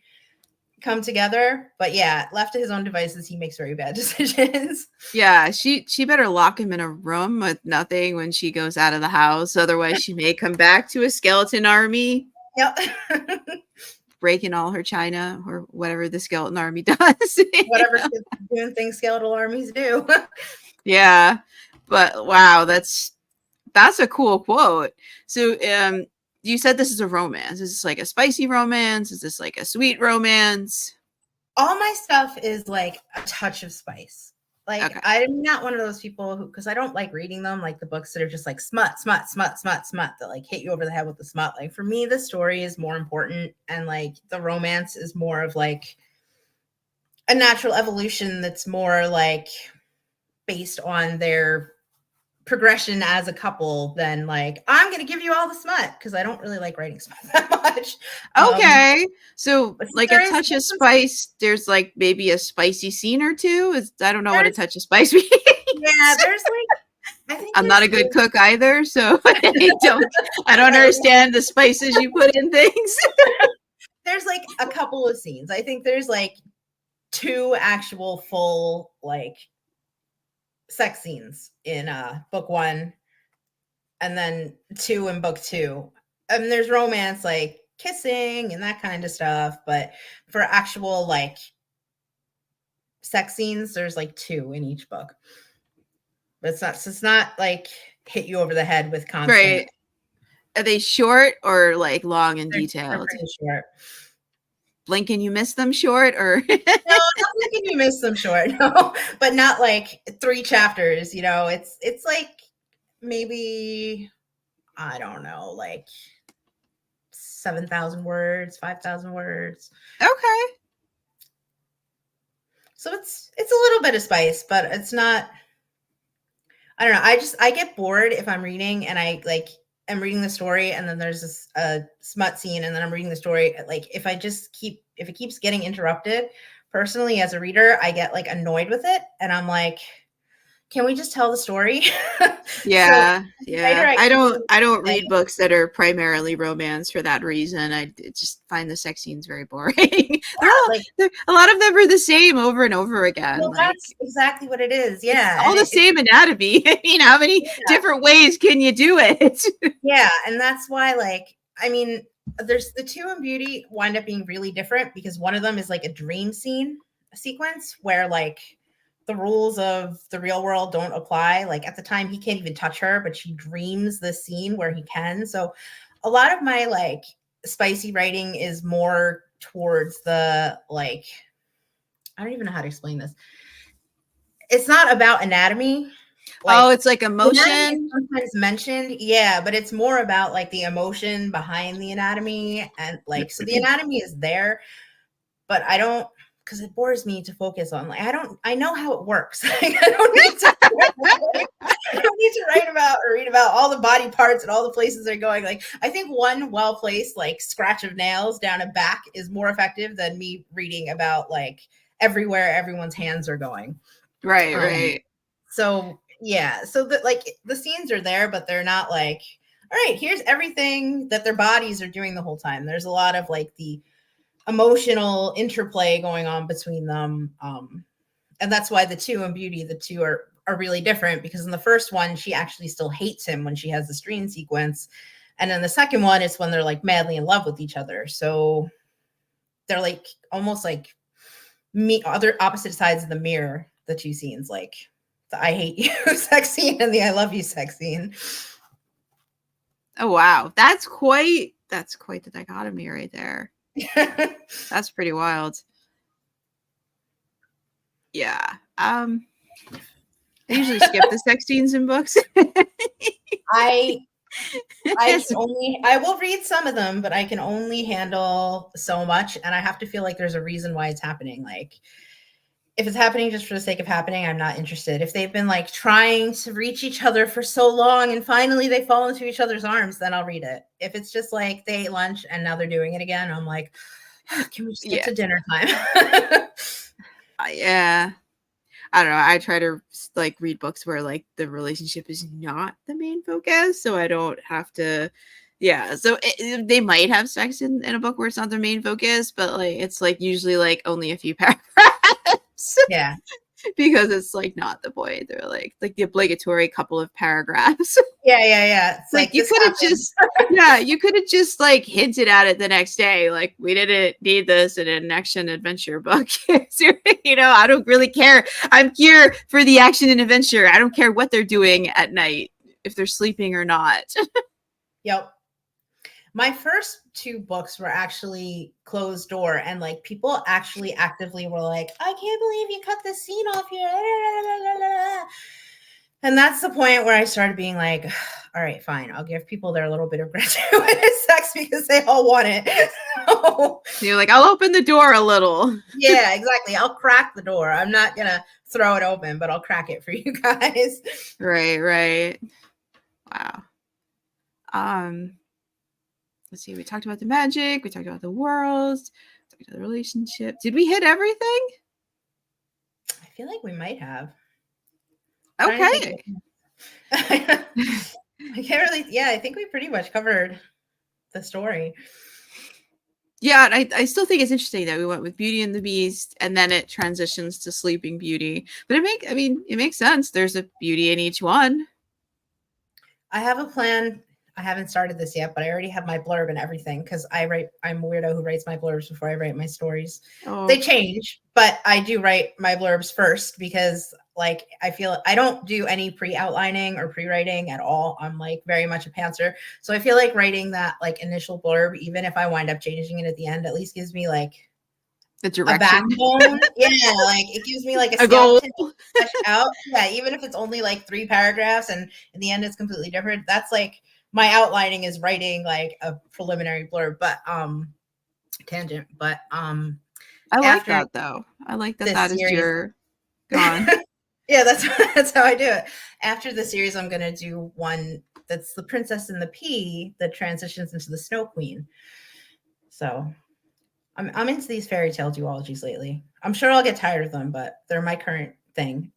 come together. But yeah, left to his own devices, he makes very bad decisions. Yeah, she better lock him in a room with nothing when she goes out of the house. Otherwise, she may come back to a skeleton army. Yep. Breaking all her china or whatever the skeleton army does. Whatever doing things skeletal armies do. Yeah. But wow, that's a cool quote. So you said this is a romance. Is this like a spicy romance? Is this like a sweet romance? All my stuff is like a touch of spice. Like, okay. I'm not one of those people who, because I don't like reading them, like the books that are just like smut, that like hit you over the head with the smut. Like for me, the story is more important, and like the romance is more of like a natural evolution that's more like based on their progression as a couple than like, I'm going to give you all the smut, because I don't really like writing smut that much. Okay. So like a touch of spice, there's like maybe a spicy scene or two. I don't know what a touch of spice means. Yeah, there's like, I think I'm not a good cook either, so I don't understand the spices you put in things. There's like a couple of scenes. I think there's like 2 actual full like sex scenes in book 1, and then 2 in book 2. And there's romance, like kissing and that kind of stuff, but for actual like sex scenes, there's like 2 in each book. But it's not like hit you over the head with constant. Right. Are they short or like long and detailed? They're pretty short. Blink and you miss them short, or no, not blink and you miss them short. No, but not like 3 chapters. You know, it's like maybe, I don't know, like 7,000 words, 5,000 words. Okay. So it's a little bit of spice, but it's not. I don't know. I get bored if I'm reading and I'm reading the story, and then there's this smut scene, and then I'm reading the story. Like if it keeps getting interrupted, personally as a reader, I get like annoyed with it, and I'm like, can we just tell the story? Yeah. Yeah. I don't read books that are primarily romance for that reason. I just find the sex scenes very boring. A lot of them are the same over and over again. Well, that's exactly what it is. Yeah. It's all the same anatomy. I mean, how many different ways can you do it? Yeah. And that's why, like, I mean, there's the 2 in Beauty wind up being really different, because one of them is like a dream sequence where like the rules of the real world don't apply. Like at the time he can't even touch her, but she dreams the scene where he can. So a lot of my like spicy writing is more towards the like, I don't even know how to explain this. It's not about anatomy. Oh, Like it's like the anatomy is emotion. sometimes mentioned, yeah, but it's more about like the emotion behind the anatomy, and like so the anatomy is there, but I don't, because it bores me to focus on, like I know how it works. Like, I don't need to write about or read about all the body parts and all the places they're going. Like I think one well placed like scratch of nails down a back is more effective than me reading about like everywhere everyone's hands are going. Right, Um, right. so yeah, so that like the scenes are there, but they're not like, all right, here's everything that their bodies are doing the whole time. There's a lot of like the emotional interplay going on between them. And that's why the two in Beauty, the two are really different, because in the first one, she actually still hates him when she has the dream sequence. And then the second one is when they're like madly in love with each other. So they're like almost like me other opposite sides of the mirror, the two scenes, like the I hate you sex scene and the I love you sex scene. Oh wow. That's quite the dichotomy right there. That's pretty wild. Yeah. I usually skip the sex scenes in books. I I will read some of them, but I can only handle so much, and I have to feel like there's a reason why it's happening. Like if it's happening just for the sake of happening, I'm not interested. If they've been like trying to reach each other for so long and finally they fall into each other's arms, then I'll read it. If it's just like they ate lunch and now they're doing it again, I'm like, can we just get to dinner time? Yeah. I don't know. I try to like read books where like the relationship is not the main focus, so I don't have to. Yeah, so they might have sex in a book where it's not the main focus, but like it's like usually like only a few paragraphs. Yeah. Because it's like not the point. They're like the obligatory couple of paragraphs. Yeah. It's Like like you this could have happened. just yeah, you could have just like hinted at it the next day. Like we didn't need this in an action adventure book. You know, I don't really care. I'm here for the action and adventure. I don't care what they're doing at night, if they're sleeping or not. Yep. My first two books were actually closed door, and like people actually actively were like, I can't believe you cut this scene off here. And that's the point where I started being like, all right, fine. I'll give people their little bit of gratuitous sex because they all want it. So, You're like, I'll open the door a little. yeah, exactly. I'll crack the door. I'm not going to throw it open, but I'll crack it for you guys. Right. Wow. Let's see. We talked about the magic. We talked about the worlds. We talked about the relationship. Did we hit everything? I feel like we might have. Okay. I can't really. Yeah, I think we pretty much covered the story. Yeah, I still think it's interesting that we went with Beauty and the Beast, and then it transitions to Sleeping Beauty. But it makes sense. There's a beauty in each one. I have a plan. I haven't started this yet, but I already have my blurb and everything because I'm a weirdo who writes my blurbs before I write my stories. Oh. They change, but I do write my blurbs first because like I feel I don't do any pre-outlining or pre-writing at all. I'm like very much a pantser. So I feel like writing that like initial blurb, even if I wind up changing it at the end, at least gives me like The a direction. backbone. Yeah, like it gives me like a goal. skeleton to flesh out. Yeah, even if it's only like 3 paragraphs and in the end it's completely different. That's like my outlining is writing like a preliminary blurb, but tangent. But I like after that though. I like that this that is series, your gone. yeah, that's how I do it. After the series, I'm gonna do one that's the Princess and the Pea that transitions into the Snow Queen. So I'm into these fairy tale duologies lately. I'm sure I'll get tired of them, but they're my current thing.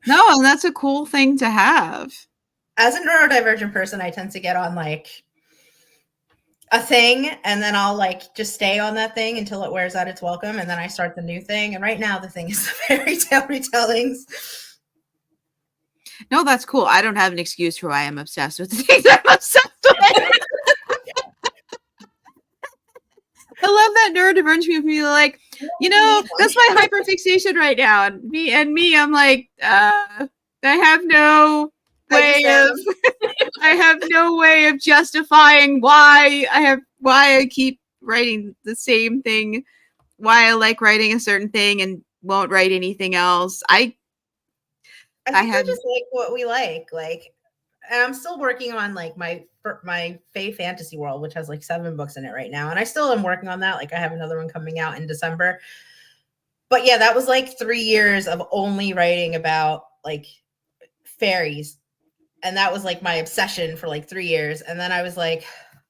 No, and that's a cool thing to have. As a neurodivergent person, I tend to get on like a thing and then I'll like just stay on that thing until it wears out its welcome and then I start the new thing. And right now the thing is the fairy tale retellings. No, that's cool. I don't have an excuse for why I'm obsessed with the things I'm obsessed with. I love that neurodivergent people like, you know, that's my hyperfixation right now. And me, I'm like, I have no way of I have no way of justifying why I keep writing the same thing, why I like writing a certain thing and won't write anything else. I I think I had just like what we like, and I'm still working on like my Fae Fantasy World, which has like 7 books in it right now, and I still am working on that. Like I have another one coming out in December. But yeah, that was like 3 years of only writing about like fairies, and that was like my obsession for like 3 years. And then I was like,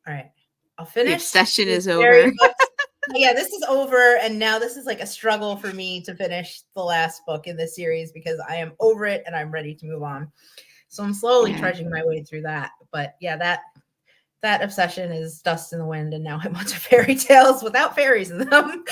all right, I'll the finish obsession these is fairy over. books. Yeah, this is over, and now this is like a struggle for me to finish the last book in this series because I am over it and I'm ready to move on. So I'm slowly Yeah. trudging my way through that. But yeah, that obsession is dust in the wind, and now I'm onto fairy tales without fairies in them.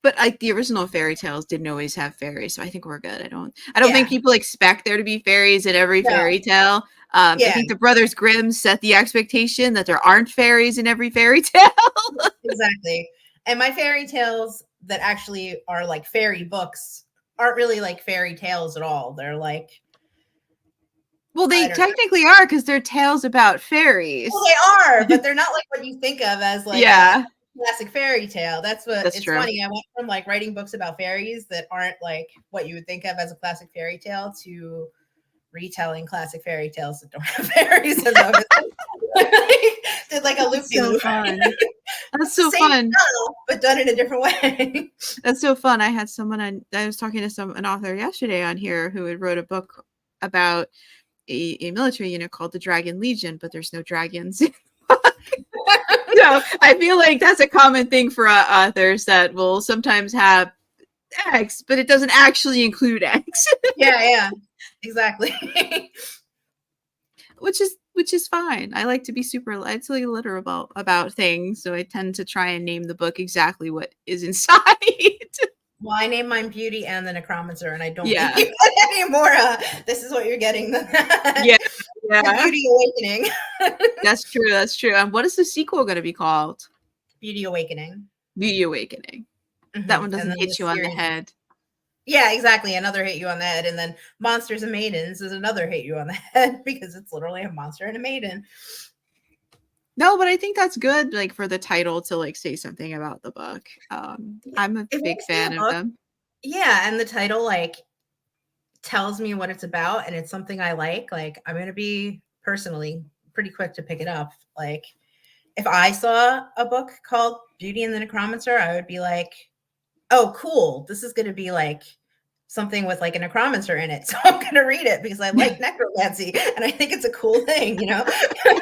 But like the original fairy tales didn't always have fairies, so I think we're good. I don't think Yeah. people expect there to be fairies in every No. fairy tale. I Yeah, think the Brothers Grimm set the expectation that there aren't fairies in every fairy tale. exactly. And my fairy tales that actually are like fairy books aren't really like fairy tales at all. They're like, Well, I they don't know. technically are because they're tales about Well, fairies. they are, but they're not like what you think of as like a Yeah, classic fairy tale. That's what that's it's true. funny. I went from like writing books about fairies that aren't like what you would think of as a classic fairy tale to retelling classic fairy tales that don't have fairies in them. Did like a loop That's de so loop. fun. That's It's the so same fun. style, but done in a different way. That's so fun. I had someone I was talking to an author yesterday on here who had wrote a book about a military unit called the Dragon Legion, but there's no dragons. So I feel like that's a common thing for authors that will sometimes have X, but it doesn't actually include X, Yeah, exactly. which is fine. I like to be literal about things, so I tend to try and name the book exactly what is inside. Well, I named mine Beauty and the Necromancer, and I don't think Yeah, you get any more. This is what you're getting. yeah, The yeah. Beauty Awakening. That's true. That's true. And what is the sequel going to be called? Beauty Awakening. Beauty Awakening. That one And doesn't then the hit you on the series. head. Yeah, exactly. Another hit you on the head. And then Monsters and Maidens is another hit you on the head because it's literally a monster and a maiden. No, but I think that's good, like for the title to like say something about the book. I'm a It big makes me a fan of book. them. Yeah, and the title like tells me what it's about and it's something I like I'm going to be personally pretty quick to pick it up. Like if I saw a book called Beauty and the Necromancer, I would be like, "Oh, cool. This is going to be like something with like a necromancer in it." So I'm going to read it because I like necromancy and I think it's a cool thing, you know. I mean,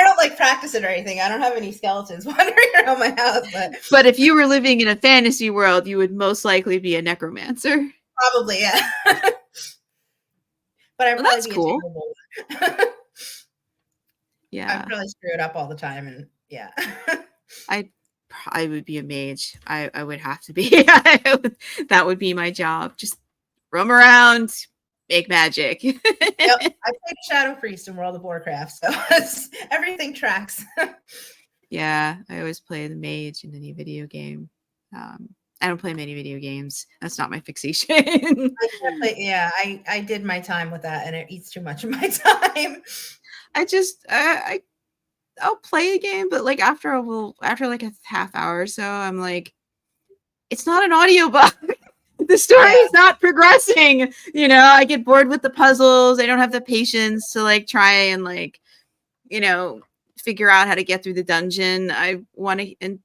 I don't like practice it or anything. I don't have any skeletons wandering around my house, but But if you were living in a fantasy world, you would most likely be a necromancer. probably yeah. But I'd Well, probably that's be a cool. terrible one. I'd Yeah, probably screw it up all the time and yeah. I would be a mage. I would have to be. That would be my job. Just roam around, make magic. Yep, I played Shadow Priest in World of Warcraft, so everything tracks. Yeah, I always play the mage in any video game. I don't play many video games. That's not my fixation. I can't play. Yeah, I did my time with that, and it eats too much of my time. I just I'll play a game, but like after like a half hour or so, I'm like, it's not an audiobook. The story Yeah, is not progressing. I get bored with the puzzles. I don't have the patience to like try and like, you know, figure out how to get through the dungeon. I want to, and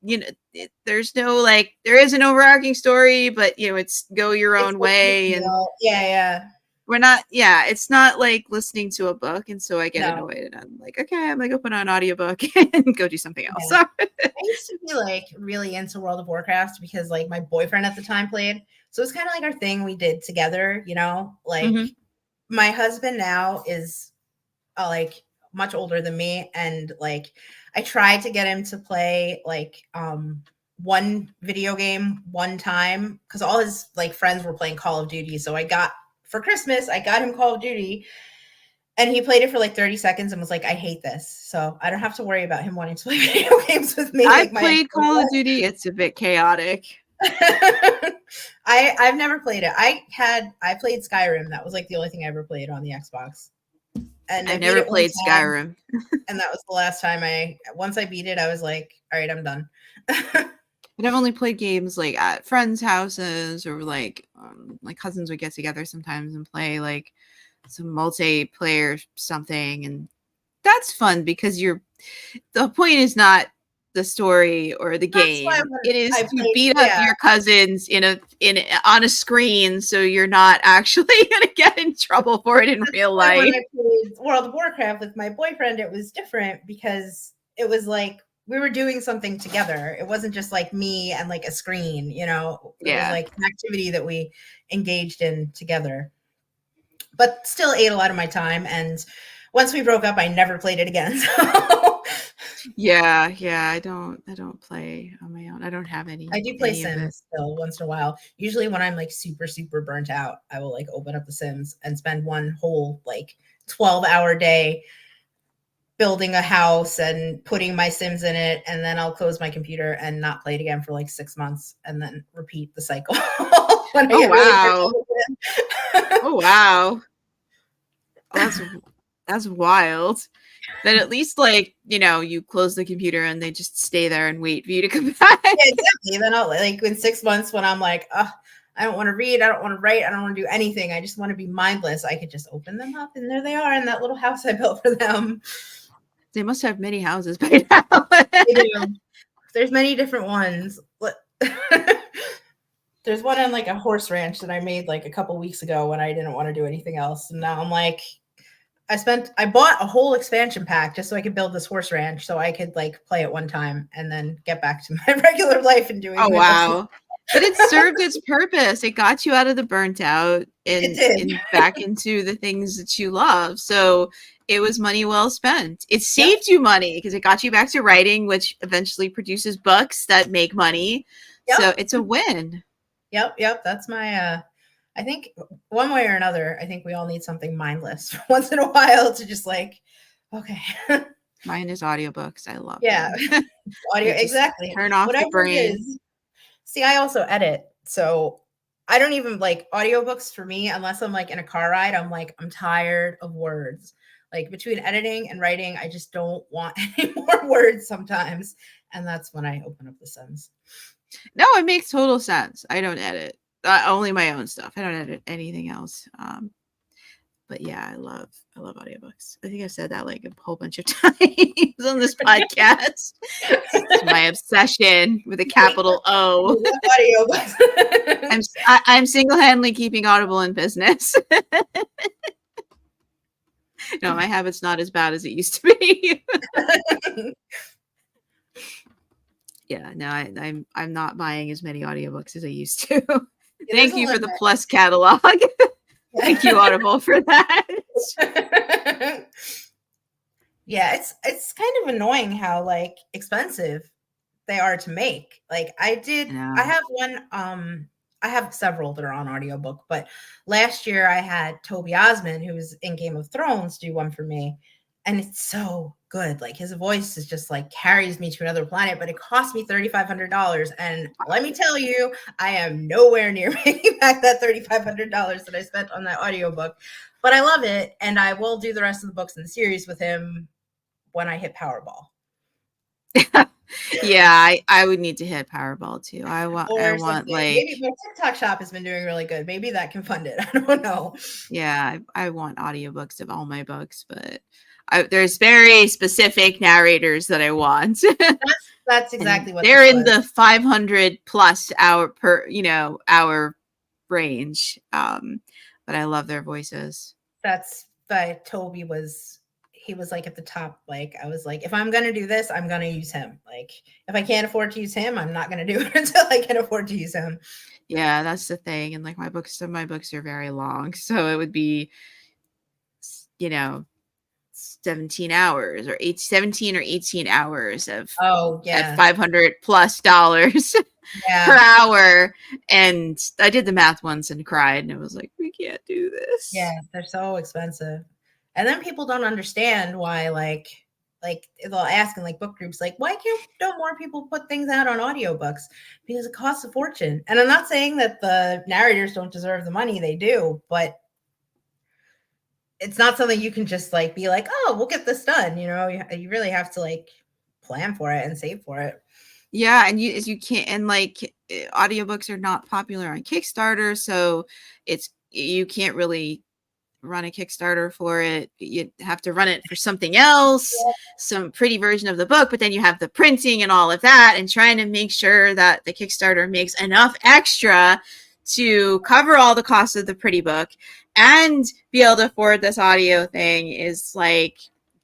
there's no like, there is an overarching story, but it's go your it's own like way, and piecemeal. Yeah. we're not. Yeah, it's not like listening to a book, and so I get No, annoyed, and I'm like, okay, I'm gonna go put on an audiobook and go do something else. yeah. I used to be like really into World of Warcraft because like my boyfriend at the time played, so it's kind of like our thing we did together. You know, like Mhm. my husband now is like much older than me, and like I tried to get him to play like one video game one time because all his like friends were playing Call of Duty. So for Christmas I got him Call of Duty, and he played it for like 30 seconds and was like, "I hate this." So I don't have to worry about him wanting to play video games with me like I've my played Call of Duty. It's a bit chaotic. I've never played it. I played Skyrim. That was like the only thing I ever played on the Xbox. And I I've beat never it one played time, Skyrim. and that was the last time once I beat it, I was like, all right, I'm done. And I've only played games like at friends' houses or like cousins would get together sometimes and play like some multiplayer something, and that's fun because the point is not the story or the That's why game. when It is I to played, beat up yeah, your cousins on a screen so you're not actually gonna get in trouble for it in that's real why when life. I played World of Warcraft with my boyfriend, it was different because it was like we were doing something together. It wasn't just like me and like a screen, you know. It was Yeah. like an activity that we engaged in together. But still ate a lot of my time, and once we broke up, I never played it again. So Yeah, yeah. I don't play on my own. I don't have I any do play any of it. Sims still once in a while. Usually when I'm like super, super burnt out, I will like open up the Sims and spend one whole like 12-hour day building a house and putting my Sims in it. And then I'll close my computer and not play it again for like 6 months and then repeat the cycle when I Oh get really burnt wow. out with it. Oh wow. Oh, that's wild. Then at least like, you close the computer and they just stay there and wait for you to come back. Yeah, exactly. Then I'll like in 6 months when I'm like, I don't want to read, I don't want to write, I don't want to do anything. I just want to be mindless. I could just open them up and there they are in that little house I built for them. They must have many houses by now. They do. There's many different ones. There's one on like a horse ranch that I made like a couple weeks ago when I didn't want to do anything else. And now I'm like, I bought a whole expansion pack just so I could build this horse ranch so I could like play it one time and then get back to my regular life and doing Oh my books. wow. But it served its purpose. It got you out of the burnt out It and did. and back into the things that you love. So it was money well spent. It Yep. saved you money because it got you back to writing, which eventually produces books that make money. So Yep. it's a win. Yep. That's my I think one way or another, I think we all need something mindless once in a while to just like, okay. Mine is audiobooks. I love Yeah. them. Audio, They just exactly. turn off the Whatever it brain. is. See, I also edit. So I don't even like audiobooks for me unless I'm like in a car ride. I'm like, I'm tired of words. Like between editing and writing, I just don't want any more words sometimes. And that's when I open up the Sims. No, it makes total sense. I don't edit. Only my own stuff. I don't edit anything else. But yeah, I love audiobooks. I think I've said that like a whole bunch of times on this podcast. It's my obsession with a capital O. Audiobooks. I'm single-handedly keeping Audible in business. No, my habit's not as bad as it used to be. Yeah, no, I'm not buying as many audiobooks as I used to. Yeah, there's Thank a you for the limit. Plus catalog. Thank you, Audible, for that. Yeah, it's kind of annoying how like expensive they are to make. Like I No. have one I have several that are on audiobook, but last year I had Toby Osmond, who's in Game of Thrones, do one for me. And it's so good. Like his voice is just like carries me to another planet, but it cost me $3,500. And let me tell you, I am nowhere near making back that $3,500 that I spent on that audiobook. But I love it, and I will do the rest of the books in the series with him when I hit Powerball. Yeah, I would need to hit Powerball too. I Or want something. Maybe like my TikTok shop has been doing really good. Maybe that can fund it. I don't know. yeah, I want audiobooks of all my books, but there's very specific narrators that I want. That's And exactly what they're this in was. the 500 plus hour range. But I love their voices. That's but Toby was he was like at the top. Like I was like, if I'm gonna do this, I'm gonna use him. Like if I can't afford to use him, I'm not gonna do it until I can afford to use him. Yeah, that's the thing. And like some of my books are very long, so it would be, you know, 17 hours or 17 or 18 hours of Oh at yeah. $500+ per Yeah. hour. And I did the math once and cried, and it was like, we can't do Yeah. this. They're so expensive. And then people don't understand why like they'll ask in like book groups like why don't more people put things out on audiobooks because it costs a fortune. And I'm not saying that the narrators don't deserve the money, they do, but it's not something you can just like be like, oh, we'll get this done. You know, you really have to like plan for it and save for it. Yeah, and you can't, and like audiobooks are not popular on Kickstarter, so you can't really run a Kickstarter for it. You have to run it for something else, some pretty version of the book, but then you have the printing and all of that, and trying to make sure that the Kickstarter makes enough extra to cover all the costs of the pretty book and be able to afford this audio thing is like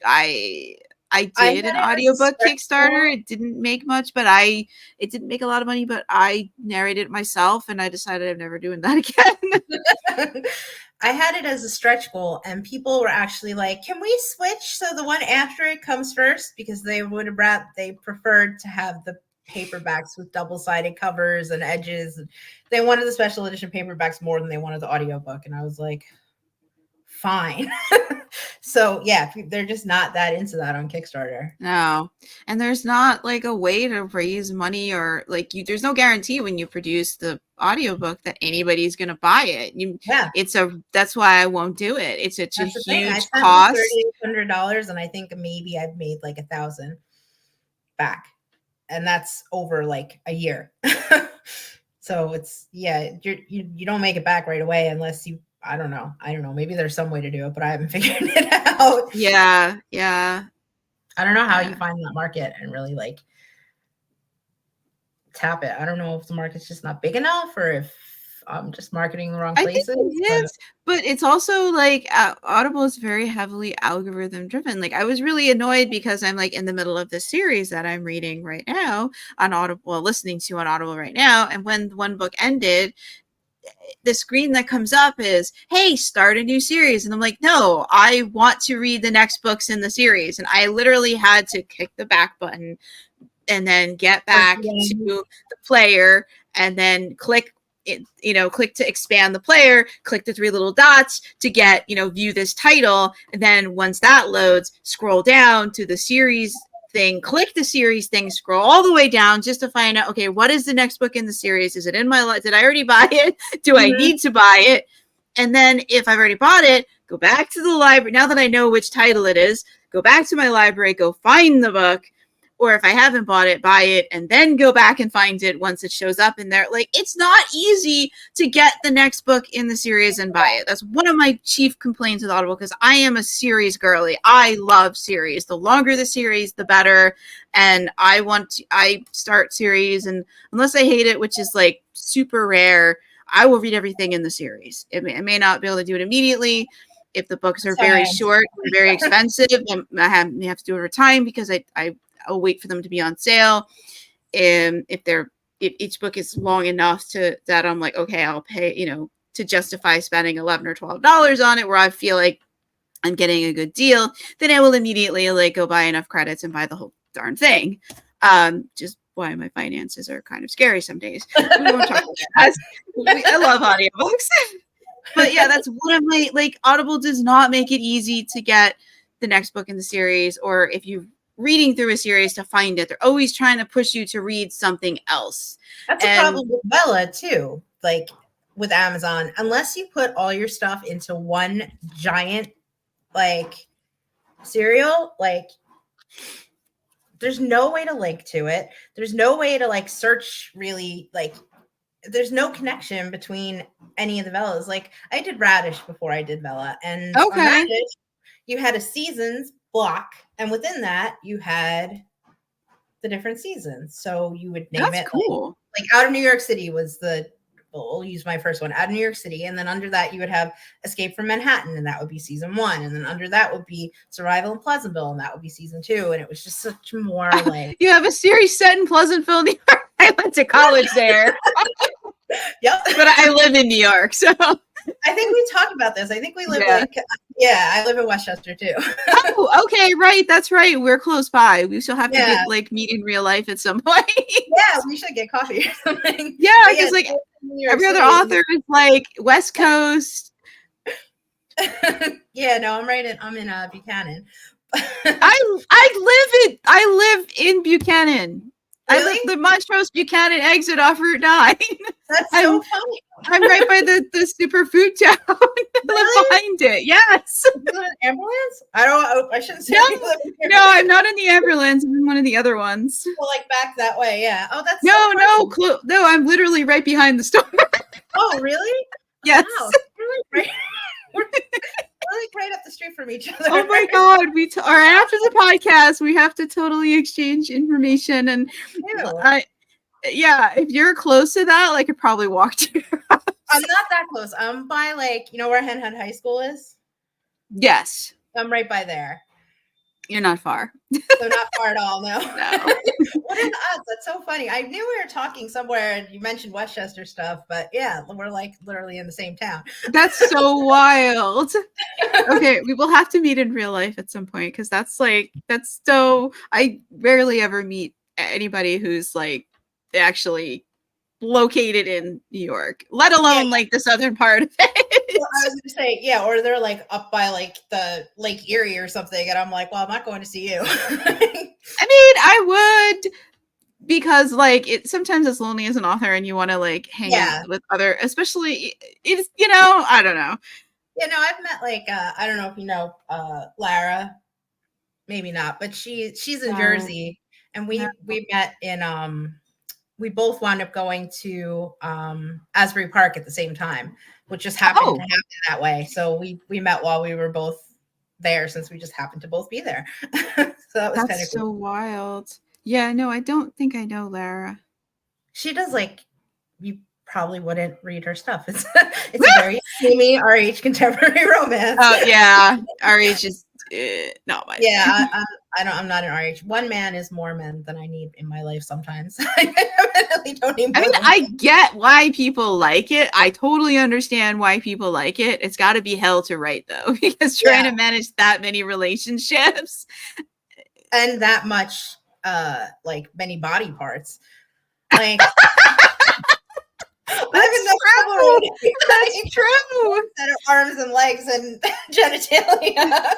I I I had did an it as a audiobook stretch Kickstarter. goal. It didn't make much, it didn't make a lot of money, but I narrated it myself and I decided I'm never doing that again. I had it as a stretch goal, and people were actually like, "Can we switch so the one after it comes first?" Because they preferred to have the paperbacks with double-sided covers and edges. And they wanted the special edition paperbacks more than they wanted the audiobook, and I was like, "Fine." So yeah, they're just not that into that on Kickstarter. No. And there's not like a way to raise money or like there's no guarantee when you produce the audiobook that anybody's going to buy it. Yeah, That's why I won't do it. It's such a that's the thing. I huge spent like cost. $3,800, and I think maybe I've made like 1,000 back, and that's over like a year. So it's you don't make it back right away unless you I don't know. Maybe there's some way to do it, but I haven't figured it out. Yeah, yeah. I don't know how you Yeah. find that market and really like tap it. I don't know if the market's just not big enough or if I'm just marketing the wrong I think places. it is, but it's also like Audible is very heavily algorithm driven. Like I was really annoyed because I'm like in the middle of this series that I'm reading right now on Audible, listening to on Audible right now, and when one book ended, the screen that comes up is, "Hey, start a new series," and I'm like, "No, I want to read the next books in the series," and I literally had to kick the back button and then get back to the player and then click it, click to expand the player, click the three little dots to get, view this title. And then once that loads, scroll down to the series thing, click the series thing, scroll all the way down just to find out, okay, what is the next book in the series? Is it in my life? Did I already buy it? Do I need to buy it? And then if I've already bought it, go back to the library. Now that I know which title it is, go back to my library, go find the book, or if I haven't bought it, buy it, and then go back and find it once it shows up in there. Like, it's not easy to get the next book in the series and buy it. That's one of my chief complaints with Audible, because I am a series girly. I love series. The longer the series, the better. And I start series, and unless I hate it, which is like super rare, I will read everything in the series. I may not be able to do it immediately. If the books are very short and very expensive, I have to do it over time because I'll wait for them to be on sale. And if each book is long enough that I'm like, okay, I'll pay, to justify spending $11 or $12 on it, where I feel like I'm getting a good deal, then I will immediately like go buy enough credits and buy the whole darn thing. Just why my finances are kind of scary some days. We won't talk about that. I love audiobooks. But yeah, that's one of my, like, Audible does not make it easy to get the next book in the series, or if you're reading through a series, to find it. They're always trying to push you to read something else. That's a problem with Bella too. Like with Amazon, unless you put all your stuff into one giant like serial, like there's no way to link to it. There's no way to like search really, like there's no connection between any of the Bellas. Like I did Radish before I did Bella, and on Radish you had a seasons block, and within that you had the different seasons. So you would name it cool. Like Out of New York City was we'll use my first one, Out of New York City. And then under that, you would have Escape from Manhattan, and that would be season 1. And then under that would be Survival in Pleasantville, and that would be season 2. And it was just such more like. You have a series set in Pleasantville, New York. I went to college there. Yep. But I live in New York, so. I think we talked about this. I think we live I live in Westchester too. Oh, okay, right. That's right. We're close by. We still have to get like meet in real life at some point. Yeah, we should get coffee or something. Yeah, because like every other author is like West Coast. Yeah, no, I'm in Buchanan. I live in Buchanan. Really? The monstrous Buchanan exit off Route 9. That's so funny. I'm right by the super food town. I live Really? behind it. Yes. Is it an ambulance? I shouldn't say you live here. No, I'm not in the Everlands. I'm in one of the other ones. Well, like back that way, yeah. Oh, that's No, so funny. no, I'm literally right behind the store. Oh, really? Yes. Wow. We're like right up the street from each other. Oh my god, or after the podcast, we have to totally exchange information. And if you're close to that, I could probably walk to your house. I'm not that close. I'm by where Hen Hunt High School is? Yes. I'm right by there. You're not far. So not far at all, no. What are the odds? That's so funny. I knew we were talking somewhere and you mentioned Westchester stuff, but yeah, we're like literally in the same town. That's so wild. Okay, we will have to meet in real life at some point because that's so I rarely ever meet anybody who's actually located in New York, let alone the southern part of it. Well, I was gonna say, yeah, or they're up by the Lake Erie or something, and I'm like, well, I'm not going to see you. I mean, I would, because sometimes it's lonely as an author and you want to hang out with other, especially it's I don't know. I've met I don't know if you know Lara, maybe not, but she's in Jersey, and we met in we both wound up going to Asbury Park at the same time, which just happened to happen that way. So we met while we were both there, since we just happened to both be there. So that was kind of cool. So wild. Yeah, no, I don't think I know Lara. She does you probably wouldn't read her stuff. It's a very steamy RH contemporary romance. Oh yeah, RH is not my. Yeah, I'm not an RH. One man is more men than I need in my life sometimes. I really don't need more. I get why people like it. I totally understand why people like it. It's got to be hell to write though, because trying to manage that many relationships and that much many body parts. That's true. That are arms and legs and genitalia.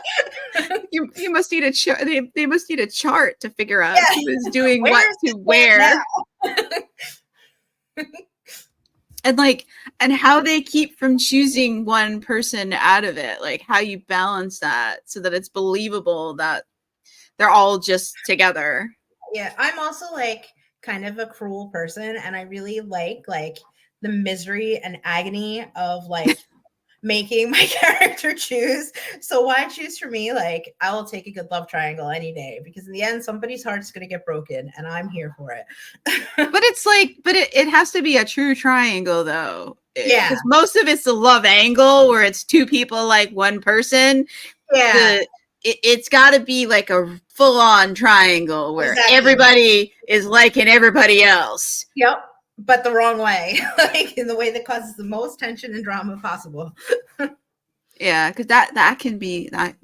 You must need a chart. They must need a chart to figure out who is doing what to where. And how they keep from choosing one person out of it. How you balance that so that it's believable that they're all just together. Yeah, I'm also kind of a cruel person, and I really like the misery and agony of making my character choose. So why choose for me? I will take a good love triangle any day, because in the end somebody's heart's going to get broken and I'm here for it. But it's it has to be a true triangle though. Yeah, because most of it's the love angle where it's two people one person. Yeah, it's got to be a full-on triangle where everybody is liking everybody else. Yep, but the wrong way, in the way that causes the most tension and drama possible. Yeah, because that can be that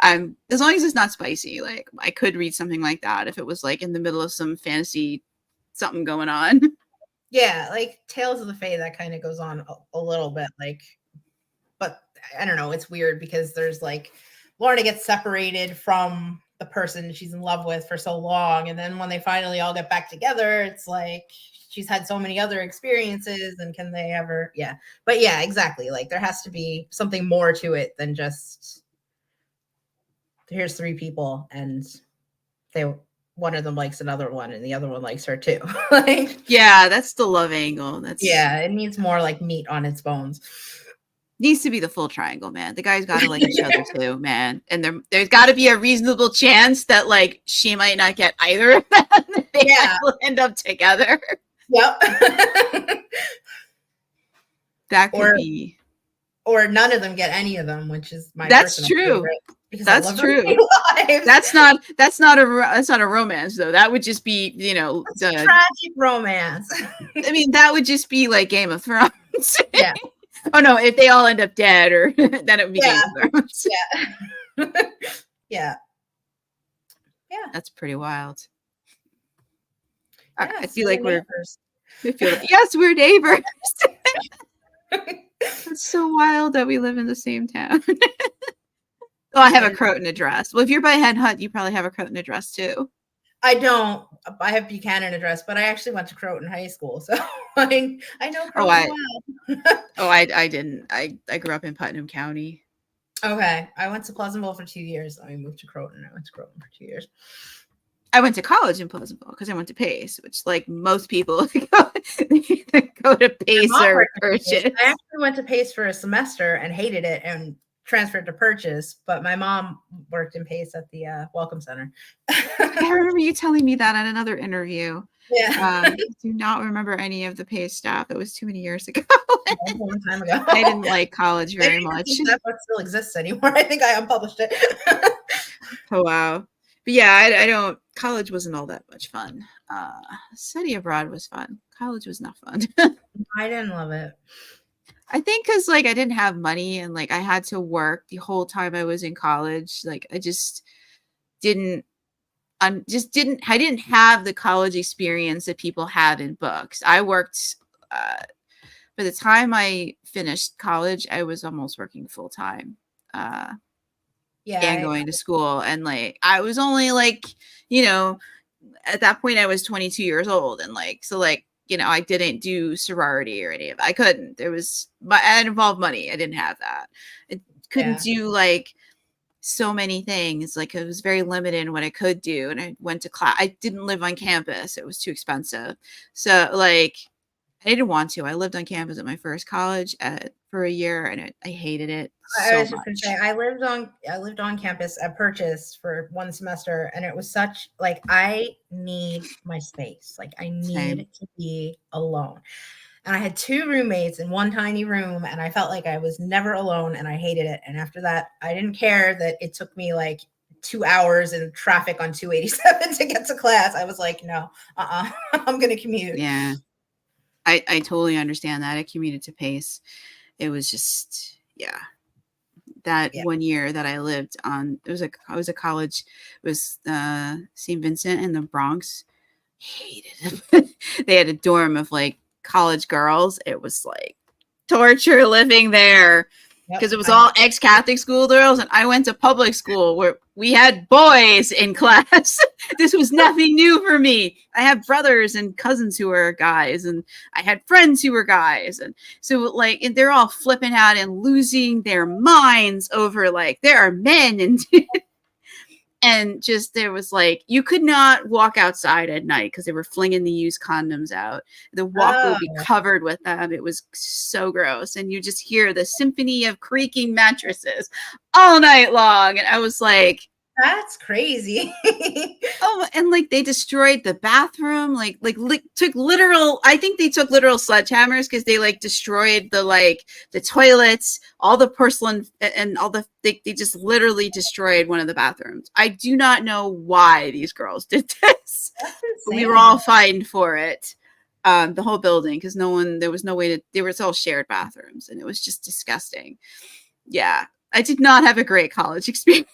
I'm, as long as it's not spicy, I could read something like that if it was in the middle of some fantasy something going on. Yeah, Tales of the Fae, that kind of goes on a little bit, but I don't know, it's weird because there's Lorna gets separated from the person she's in love with for so long, and then when they finally all get back together, it's she's had so many other experiences, and can they ever? Yeah, but yeah, exactly. There has to be something more to it than just here's three people and one of them likes another one and the other one likes her too. Yeah, that's the love angle. It needs more meat on its bones. Needs to be the full triangle, man. The guys got to like each other too, man. And there's got to be a reasonable chance that she might not get either of them. They will end up together. Yep. That could be. Or none of them get any of them, which is my. That's true. That's true. That's not a romance though. That would just be a tragic romance. I mean, that would just be Game of Thrones. Yeah. Oh no! If they all end up dead, or then it would be Game of Thrones. Yeah. Yeah. That's pretty wild. Yeah, I feel like we're yes, we're neighbors. It's so wild that we live in the same town. Oh, I have a Croton address. Well, if you're by Hen Hunt, you probably have a Croton address too. I don't. I have Buchanan address, but I actually went to Croton High School, so I know Oh, Croton well. I didn't. I grew up in Putnam County. Okay, I went to Pleasantville for 2 years. I moved to Croton. I went to Croton for 2 years. I went to college in Pleasantville because I went to Pace, which like most people go to Pace or Purchase. I actually went to Pace for a semester and hated it and transferred to Purchase, but my mom worked in Pace at the Welcome Center. I remember you telling me that at another interview. Yeah. I do not remember any of the Pace staff. It was too many years ago. A long time ago. I didn't like college very much. That book still exists anymore. I think I unpublished it. Oh wow. But yeah, I don't. College wasn't all that much fun. Study abroad was fun. College was not fun. I didn't love it. I think because like I didn't have money and like I had to work the whole time I was in college. Like I just didn't. I didn't have the college experience that people had in books. I worked. By the time I finished college, I was almost working full time. And going to school, and like I was only like, at that point I was 22 years old, and like so like I didn't do sorority or any of it. I couldn't. It involved money. I didn't have that. I couldn't do like so many things. Like it was very limited in what I could do, and I went to class. I didn't live on campus. It was too expensive. So like I didn't want to. I lived on campus at my first college for a year, and I hated it I was just gonna say I lived on campus at Purchase for 1 semester, and it was such like I need my space. Like I need to be alone. And I had 2 roommates in one tiny room, and I felt like I was never alone, and I hated it. And after that, I didn't care that it took me like 2 hours in traffic on 287 to get to class. I was like, no, I'm gonna commute. Yeah. I totally understand that. I commuted to Pace. It was just, that 1 year that I lived on, it was a college, it was St. Vincent in the Bronx. Hated it. They had a dorm of like college girls. It was like torture living there because it was all ex-Catholic school girls, and I went to public school where we had boys in class. This was nothing new for me. I have brothers and cousins who were guys, and I had friends who were guys, and so like, and they're all flipping out and losing their minds over like there are men and and just there was like you could not walk outside at night because they were flinging the used condoms out. The walk would be covered with them. It was so gross, and you just hear the symphony of creaking mattresses all night long. And I was like, that's crazy. Oh, and like they destroyed the bathroom, like took literal, I think they took literal sledgehammers because they like destroyed the toilets, all the porcelain, and all they just literally destroyed one of the bathrooms. I do not know why these girls did this. We were all fined for it. The whole building, because there was no way to, they were all shared bathrooms, and it was just disgusting. Yeah. I did not have a great college experience.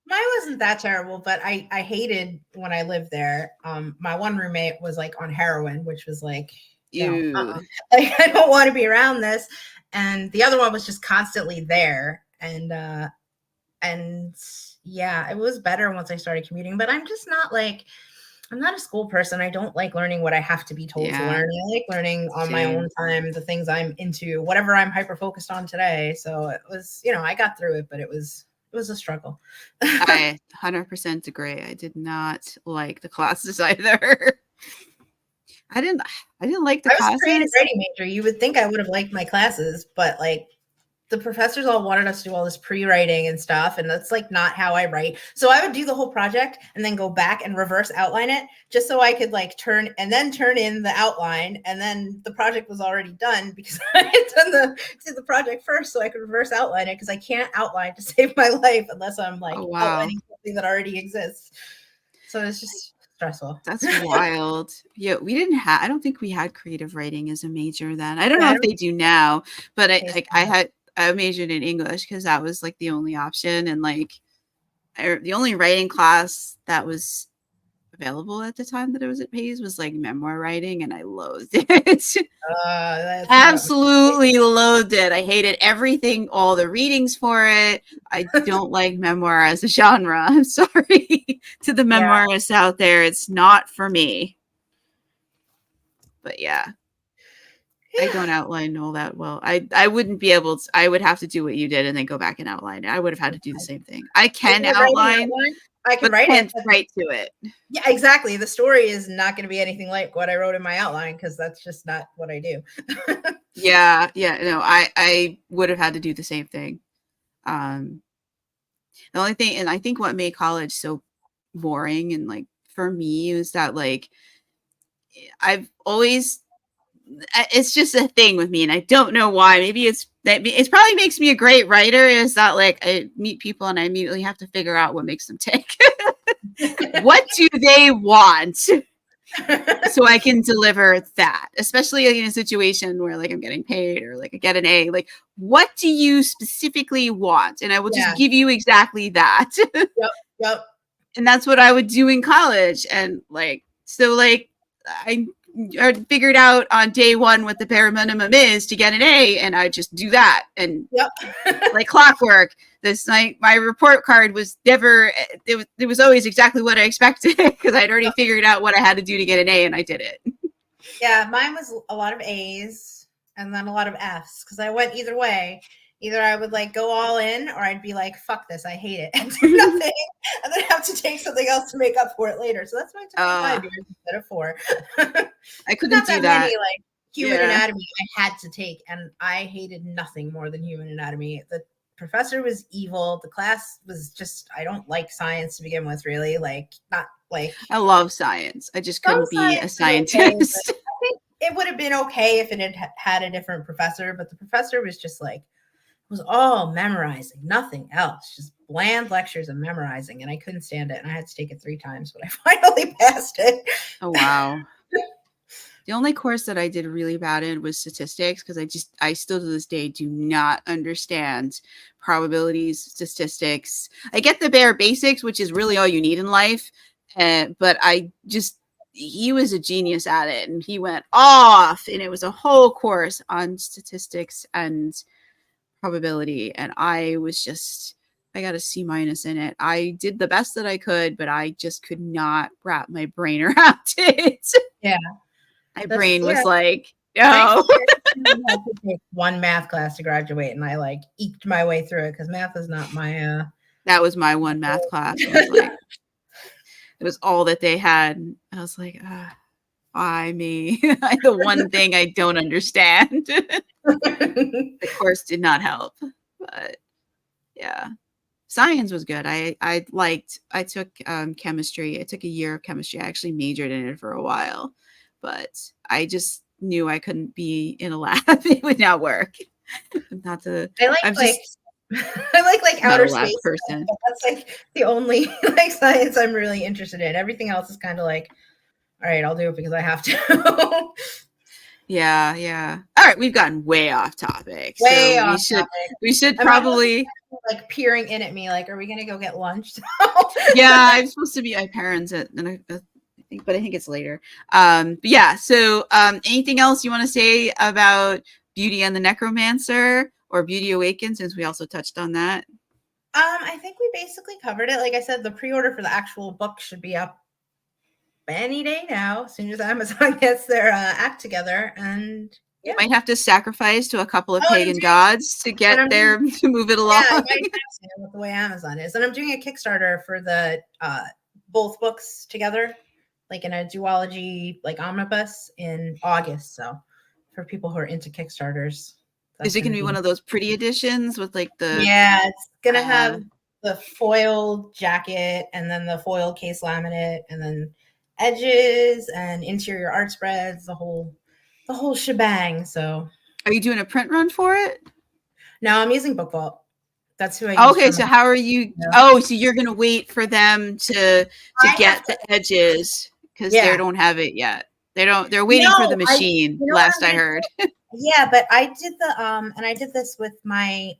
Mine wasn't that terrible, but I hated when I lived there. My one roommate was like on heroin, which was like, like I don't want to be around this. And the other one was just constantly there. And yeah, it was better once I started commuting, but I'm just not like, I'm not a school person. I don't like learning what I have to be told to learn. I like learning on my own time, the things I'm into, whatever I'm hyper focused on today. So it was, I got through it, but it was a struggle. I 100% agree. I did not like the classes either. I didn't like the classes. I was a creative writing major. You would think I would have liked my classes, but like the professors all wanted us to do all this pre-writing and stuff, and that's like not how I write. So I would do the whole project and then go back and reverse outline it just so I could like turn in the outline, and then the project was already done because I had did the project first, so I could reverse outline it because I can't outline to save my life unless I'm like outlining something that already exists. So it's just stressful. That's wild. Yeah, I don't think we had creative writing as a major then. I don't know if they do now, but I majored in English because that was like the only option, and like the only writing class that was available at the time that it was at Hayes was like memoir writing, and I loathed it. That's about me. Absolutely loathed it. I hated everything, all the readings for it. I don't like memoir as a genre. I'm sorry to the Yeah. memoirists out there. It's not for me. But yeah, I don't outline all that well. I wouldn't be able to. I would have to do what you did and then go back and outline it. I would have had to do the same thing. I can Can I write an outline, outline? I can but write I it. can't write to it. Yeah, exactly. The story is not going to be anything like what I wrote in my outline because that's just not what I do. Yeah, no, I would have had to do the same thing. The only thing, and I think what made college so boring and like for me is that like I've always it's just a thing with me and I don't know why. Maybe it's that it probably makes me a great writer is that like I meet people and I immediately have to figure out what makes them tick. What do they want? So I can deliver that, especially in a situation where like I'm getting paid or like I get an A. Like, what do you specifically want? And I will just give you exactly that. Yep. And that's what I would do in college. And like, so like I figured out on day one what the bare minimum is to get an A, and I just do that. And like clockwork, this night my report card was never it was always exactly what I expected because I'd already figured out what I had to do to get an A, and I did it. Yeah, mine was a lot of A's and then a lot of F's because I went either way. Either I would like go all in or I'd be like, fuck this, I hate it, and do nothing, and then have to take something else to make up for it later. So that's why it took me 5 years instead of 4. I couldn't not do that that. many like human anatomy I had to take, and I hated nothing more than human anatomy. The professor was evil. The class was just, I don't like science to begin with, really. Like, not like I love science. I just couldn't be a scientist. Okay, I think it would have been okay if it had had a different professor, but the professor was just like, was all memorizing, nothing else, just bland lectures and memorizing, and I couldn't stand it, and I had to take it 3 times, but I finally passed it. Oh wow. The only course that I did really bad in was statistics because I still to this day do not understand probabilities, statistics. I get the bare basics, which is really all you need in life, but he was a genius at it, and he went off, and it was a whole course on statistics and probability, and I got a C- in it. I did the best that I could, but I just could not wrap my brain around it. Yeah. My brain was like, no. I had to take 1 math class to graduate, and I like eked my way through it because math is not my that was my one math class. It was like it was all that they had. I was like, why me? The one thing I don't understand. The course did not help, but yeah, science was good. I took chemistry. I took a year of chemistry. I actually majored in it for a while, but I just knew I couldn't be in a lab. It would not work. Not to. I like outer space person. That's like the only like science I'm really interested in. Everything else is kind of like, all right, I'll do it because I have to. Yeah. All right, we've gotten way off topic. We should probably like peering in at me like, are we gonna go get lunch? Yeah, I'm supposed to be my parents I think it's later. But yeah, so anything else you want to say about Beauty and the Necromancer or Beauty Awakens, since we also touched on that? I think we basically covered it. Like I said, the pre-order for the actual book should be up any day now, as soon as Amazon gets their act together. And you might have to sacrifice to a couple of pagan gods to get there to move it along. Yeah, I might have to, with the way Amazon is. And I'm doing a Kickstarter for the both books together, like in a duology, like omnibus in August. So for people who are into Kickstarters. Is it going to be one of those pretty editions with like the... Yeah, it's going to have the foil jacket and then the foil case laminate and then edges and interior art spreads, the whole shebang. So are you doing a print run for it? No, I'm using Book Vault. That's who I use. Okay, so how are you? Oh, so you're going to wait for them to get the edges because they don't have it yet. They're waiting for the machine, last I heard. Yeah, but I did the and I did this with my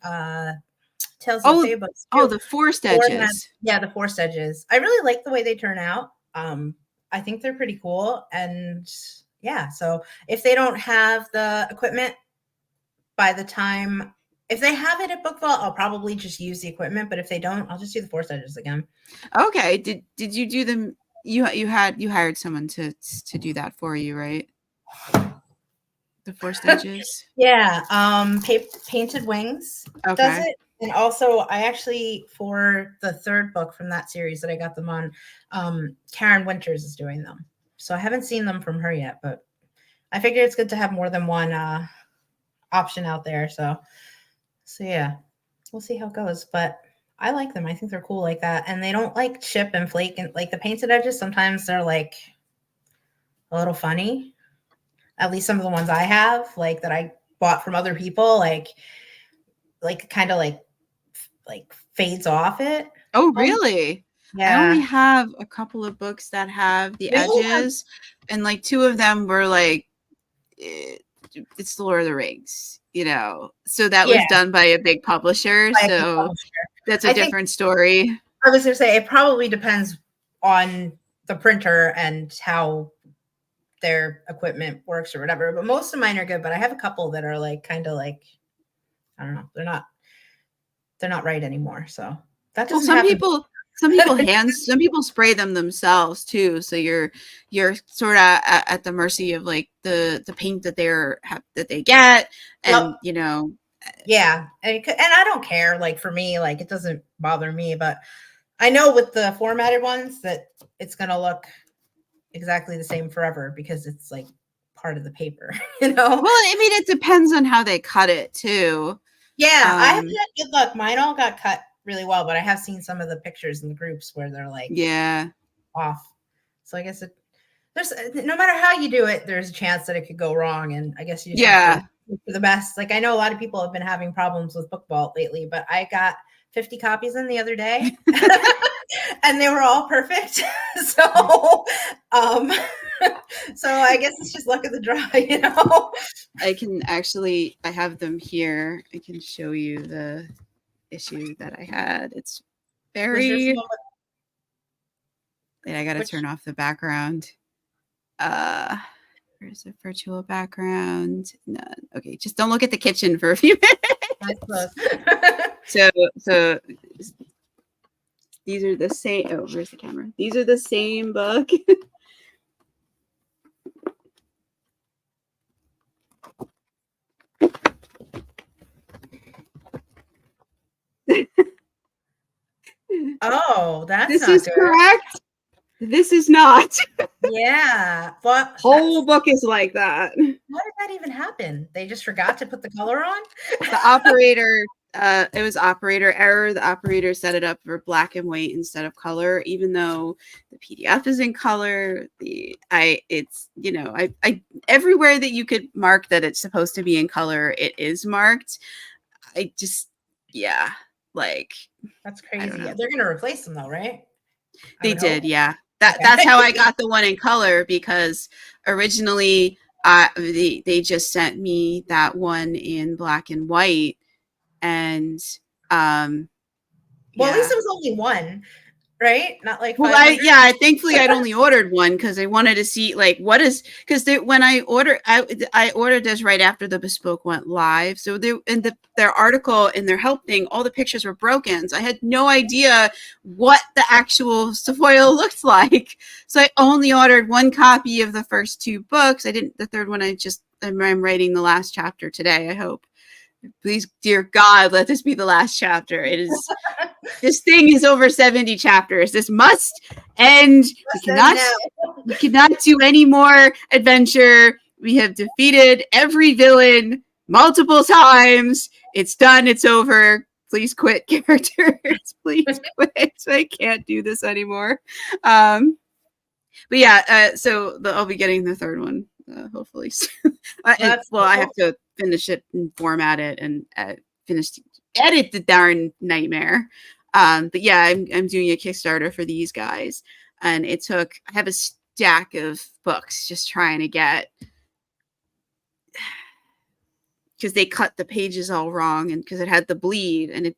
Tales of the Fae books too. Oh, the forced edges. Yeah, the forced edges. I really like the way they turn out. I think they're pretty cool. And yeah, so if they don't have the equipment by the time, if they have it at Book Vault, I'll probably just use the equipment. But if they don't, I'll just do the 4 edges again. Okay. Did you do them? You hired someone to do that for you, right? The forced edges. Yeah, Painted Wings does Okay. it. And also, I actually, for the 3rd book from that series that I got them on, Karen Winters is doing them. So I haven't seen them from her yet, but I figure it's good to have more than one option out there. So yeah, we'll see how it goes. But I like them. I think they're cool like that, and they don't like chip and flake. And like the painted edges, sometimes they're like a little funny. At least some of the ones I have, like that I bought from other people, like kind of like fades off it. Oh, really? I only Yeah. have a couple of books that have the Really? edges, and like 2 of them were like, it's the Lord of the Rings, So that Yeah. was done by a big publisher. By a big So publisher. that's a I think different story. I was gonna say it probably depends on the printer and how their equipment works or whatever. But most of mine are good. But I have a couple that are like kind of like, I don't know, they're not right anymore. So that Well, doesn't happen. some people spray them themselves too. So you're sort of at the mercy of like the paint that that they get, Yep. and Yeah, and I don't care. Like for me, like it doesn't bother me. But I know with the formatted ones that it's gonna look exactly the same forever because it's like part of the paper, you know? Well, I mean, it depends on how they cut it too. Yeah, I haven't had good luck. Mine all got cut really well, but I have seen some of the pictures in the groups where they're like Yeah. off. So I guess there's no matter how you do it, there's a chance that it could go wrong. And I guess you just have to Yeah. hope for the best. Like I know a lot of people have been having problems with Book Vault lately, but I got 50 copies in the other day and they were all perfect. So so I guess it's just luck of the draw, you know. I have them here. I can show you the issue that I had. It's Was yours the very, one with and I got to which turn off the background. Where's the virtual background? None. Okay, just don't look at the kitchen for a few minutes. I suppose. So these are the same. Oh, where's the camera? These are the same book. Oh, that's This not is good. correct. This is not. Yeah, but Whole book is like that. how did that even happen? They just forgot to put the color on? The operator, it was operator error. The operator set it up for black and white instead of color, even though the PDF is in color. It's I everywhere that you could mark that it's supposed to be in color, it is marked. I just, yeah, like That's I don't crazy. know. They're gonna replace them though, right? I They would hope. did, yeah. That's Okay. how I got the one in color, because originally they just sent me that one in black and white, and Well, at least yeah. it was only one, right? Not like Well, 500. thankfully I'd only ordered one because I wanted to see like what is, because when I ordered this right after the bespoke went live. So they, in their article, in their help thing, all the pictures were broken. So I had no idea what the actual foil looked like. So I only ordered one copy of the first 2 books. I didn't, the third one, I'm writing the last chapter today, I hope. Please, dear God, let this be the last chapter. This thing is over 70 chapters. This must end. We cannot do any more adventure. We have defeated every villain multiple times. It's done. It's over. Please quit, characters. Please quit. I can't do this anymore. But yeah, so I'll be getting the 3rd one, hopefully soon. That's Well, I cool. have to finish it and format it and edit the darn nightmare. But yeah, I'm doing a Kickstarter for these guys, and I have a stack of books just trying to get, because they cut the pages all wrong, and because it had the bleed and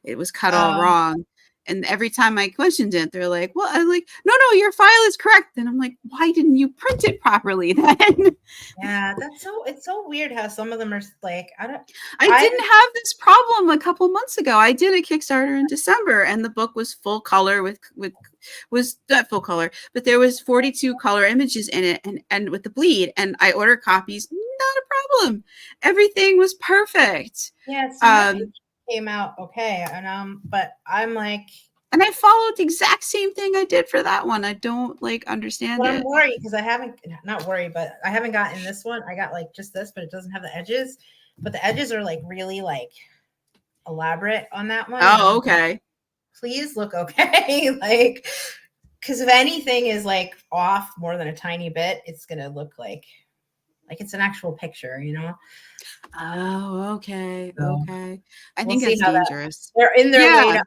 it was cut all wrong. And every time I questioned it, they're like, well, I'm like, no, your file is correct. And I'm like, why didn't you print it properly then? Yeah, it's so weird how some of them are like, I didn't have this problem a couple months ago. I did a Kickstarter in December and the book was full color was not full color, but there was 42 color images in it and with the bleed, and I ordered copies, not a problem. Everything was perfect. Yeah, so came out okay, and but I'm like, and I followed the exact same thing I did for that one. I don't like understand it. I'm worried because I haven't, not worried, but I haven't gotten this one. I got like just this, but it doesn't have the edges. But the edges are like really like elaborate on that one. Oh, okay. Please look okay. Like, because if anything is like off more than a tiny bit, it's gonna look like it's an actual picture, you know? Oh, okay. So, okay. I think that's dangerous. They're in their way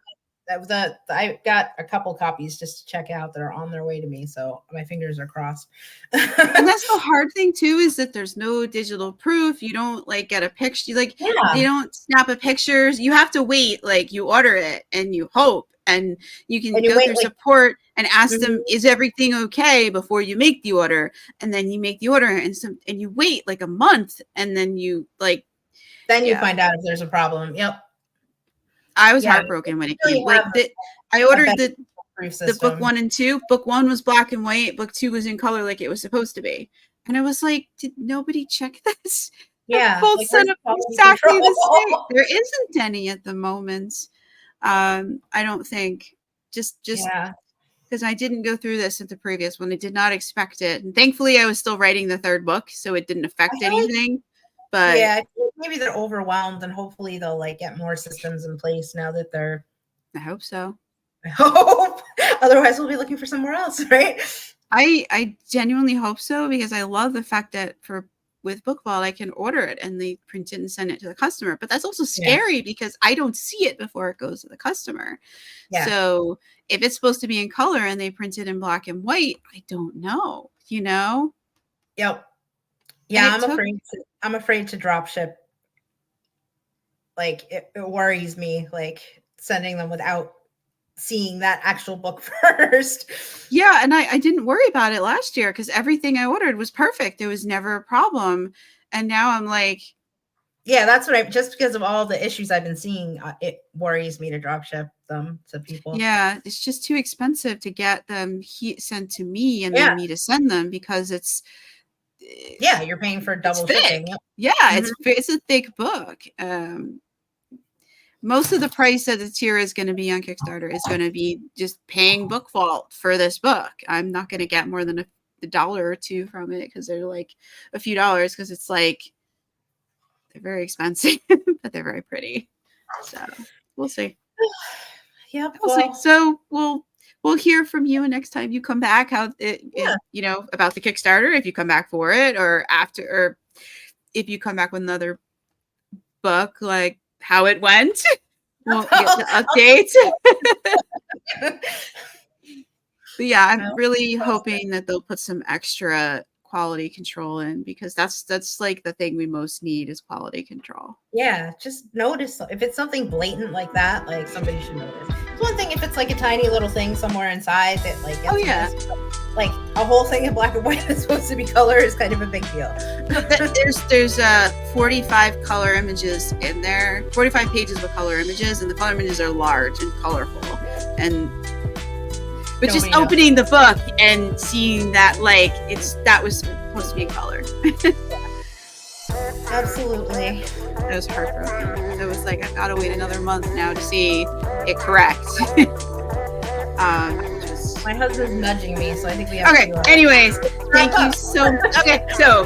to, I got a couple copies just to check out that are on their way to me, so my fingers are crossed. And that's the hard thing too, is that there's no digital proof. You don't like get a picture, like they don't snap a pictures. You have to wait, like you order it and you hope, and you can go through support and ask them, is everything okay, before you make the order. And then you make the order and you wait like a month, and then you like you find out if there's a problem. Yep. I was heartbroken when it came. Like I ordered the book 1 and 2. Book 1 was black and white. Book 2 was in color, like it was supposed to be. And I was like, did nobody check this? Yeah, both set up exactly the same. There isn't any at the moment. I don't think. Just because I didn't go through this at the previous one. I did not expect it. And thankfully I was still writing the 3rd book, so it didn't affect anything. But yeah, maybe they're overwhelmed, and hopefully they'll like get more systems in place now that they're. I hope so. I hope. Otherwise, we'll be looking for somewhere else, right? I genuinely hope so, because I love the fact that with BookVault I can order it and they print it and send it to the customer. But that's also scary because I don't see it before it goes to the customer. Yeah. So if it's supposed to be in color and they print it in black and white, I don't know. You know? Yep. Yeah, I'm afraid to drop ship. Like it worries me, like sending them without seeing that actual book first. Yeah, and I didn't worry about it last year because everything I ordered was perfect. There was never a problem. And now I'm like, yeah, that's what just because of all the issues I've been seeing, it worries me to drop ship them to people. Yeah, it's just too expensive to get them sent to me and then me to send them, because it's you're paying for double shipping. Yep. Yeah, it's a thick book. Most of the price that the tier is going to be on Kickstarter is going to be just paying BookVault for this book. I'm not going to get more than a $1 or $2 from it, because they're like a few dollars, because it's like they're very expensive, but they're very pretty. So we'll see. Yeah, we'll see. So we'll hear from you next time you come back, how it you know, about the Kickstarter, if you come back for it, or after, or if you come back with another book, like how it went. We'll get the updates. But yeah, I'm really hoping that they'll put some extra quality control in, because that's like the thing we most need is quality control. Yeah, just notice if it's something blatant like that, like somebody should notice. It's one thing if it's like a tiny little thing somewhere inside that like gets like a whole thing in black and white that's supposed to be color is kind of a big deal. There's 45 color images in there, 45 pages with color images, and the color images are large and colorful. But just opening the book and seeing that, like, that was supposed to be in color. Absolutely. That was heartbroken. It was like, I've got to wait another month now to see it correct. My husband's nudging me, so I think we have to. Okay, anyways, thank you so much. Okay, so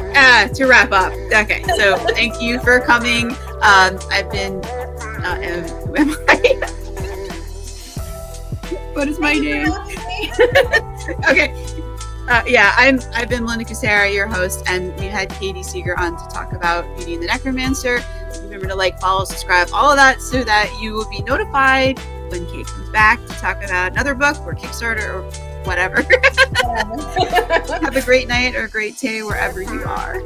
to wrap up. Okay, so thank you for coming. I've been, who am I? What is my name? Okay. I've been Melinda Kucsera, your host, and we had Katie Seger on to talk about Beauty and the Necromancer. Remember to like, follow, subscribe, all of that, so that you will be notified when Kate comes back to talk about another book or Kickstarter or whatever. Have a great night or a great day wherever you are.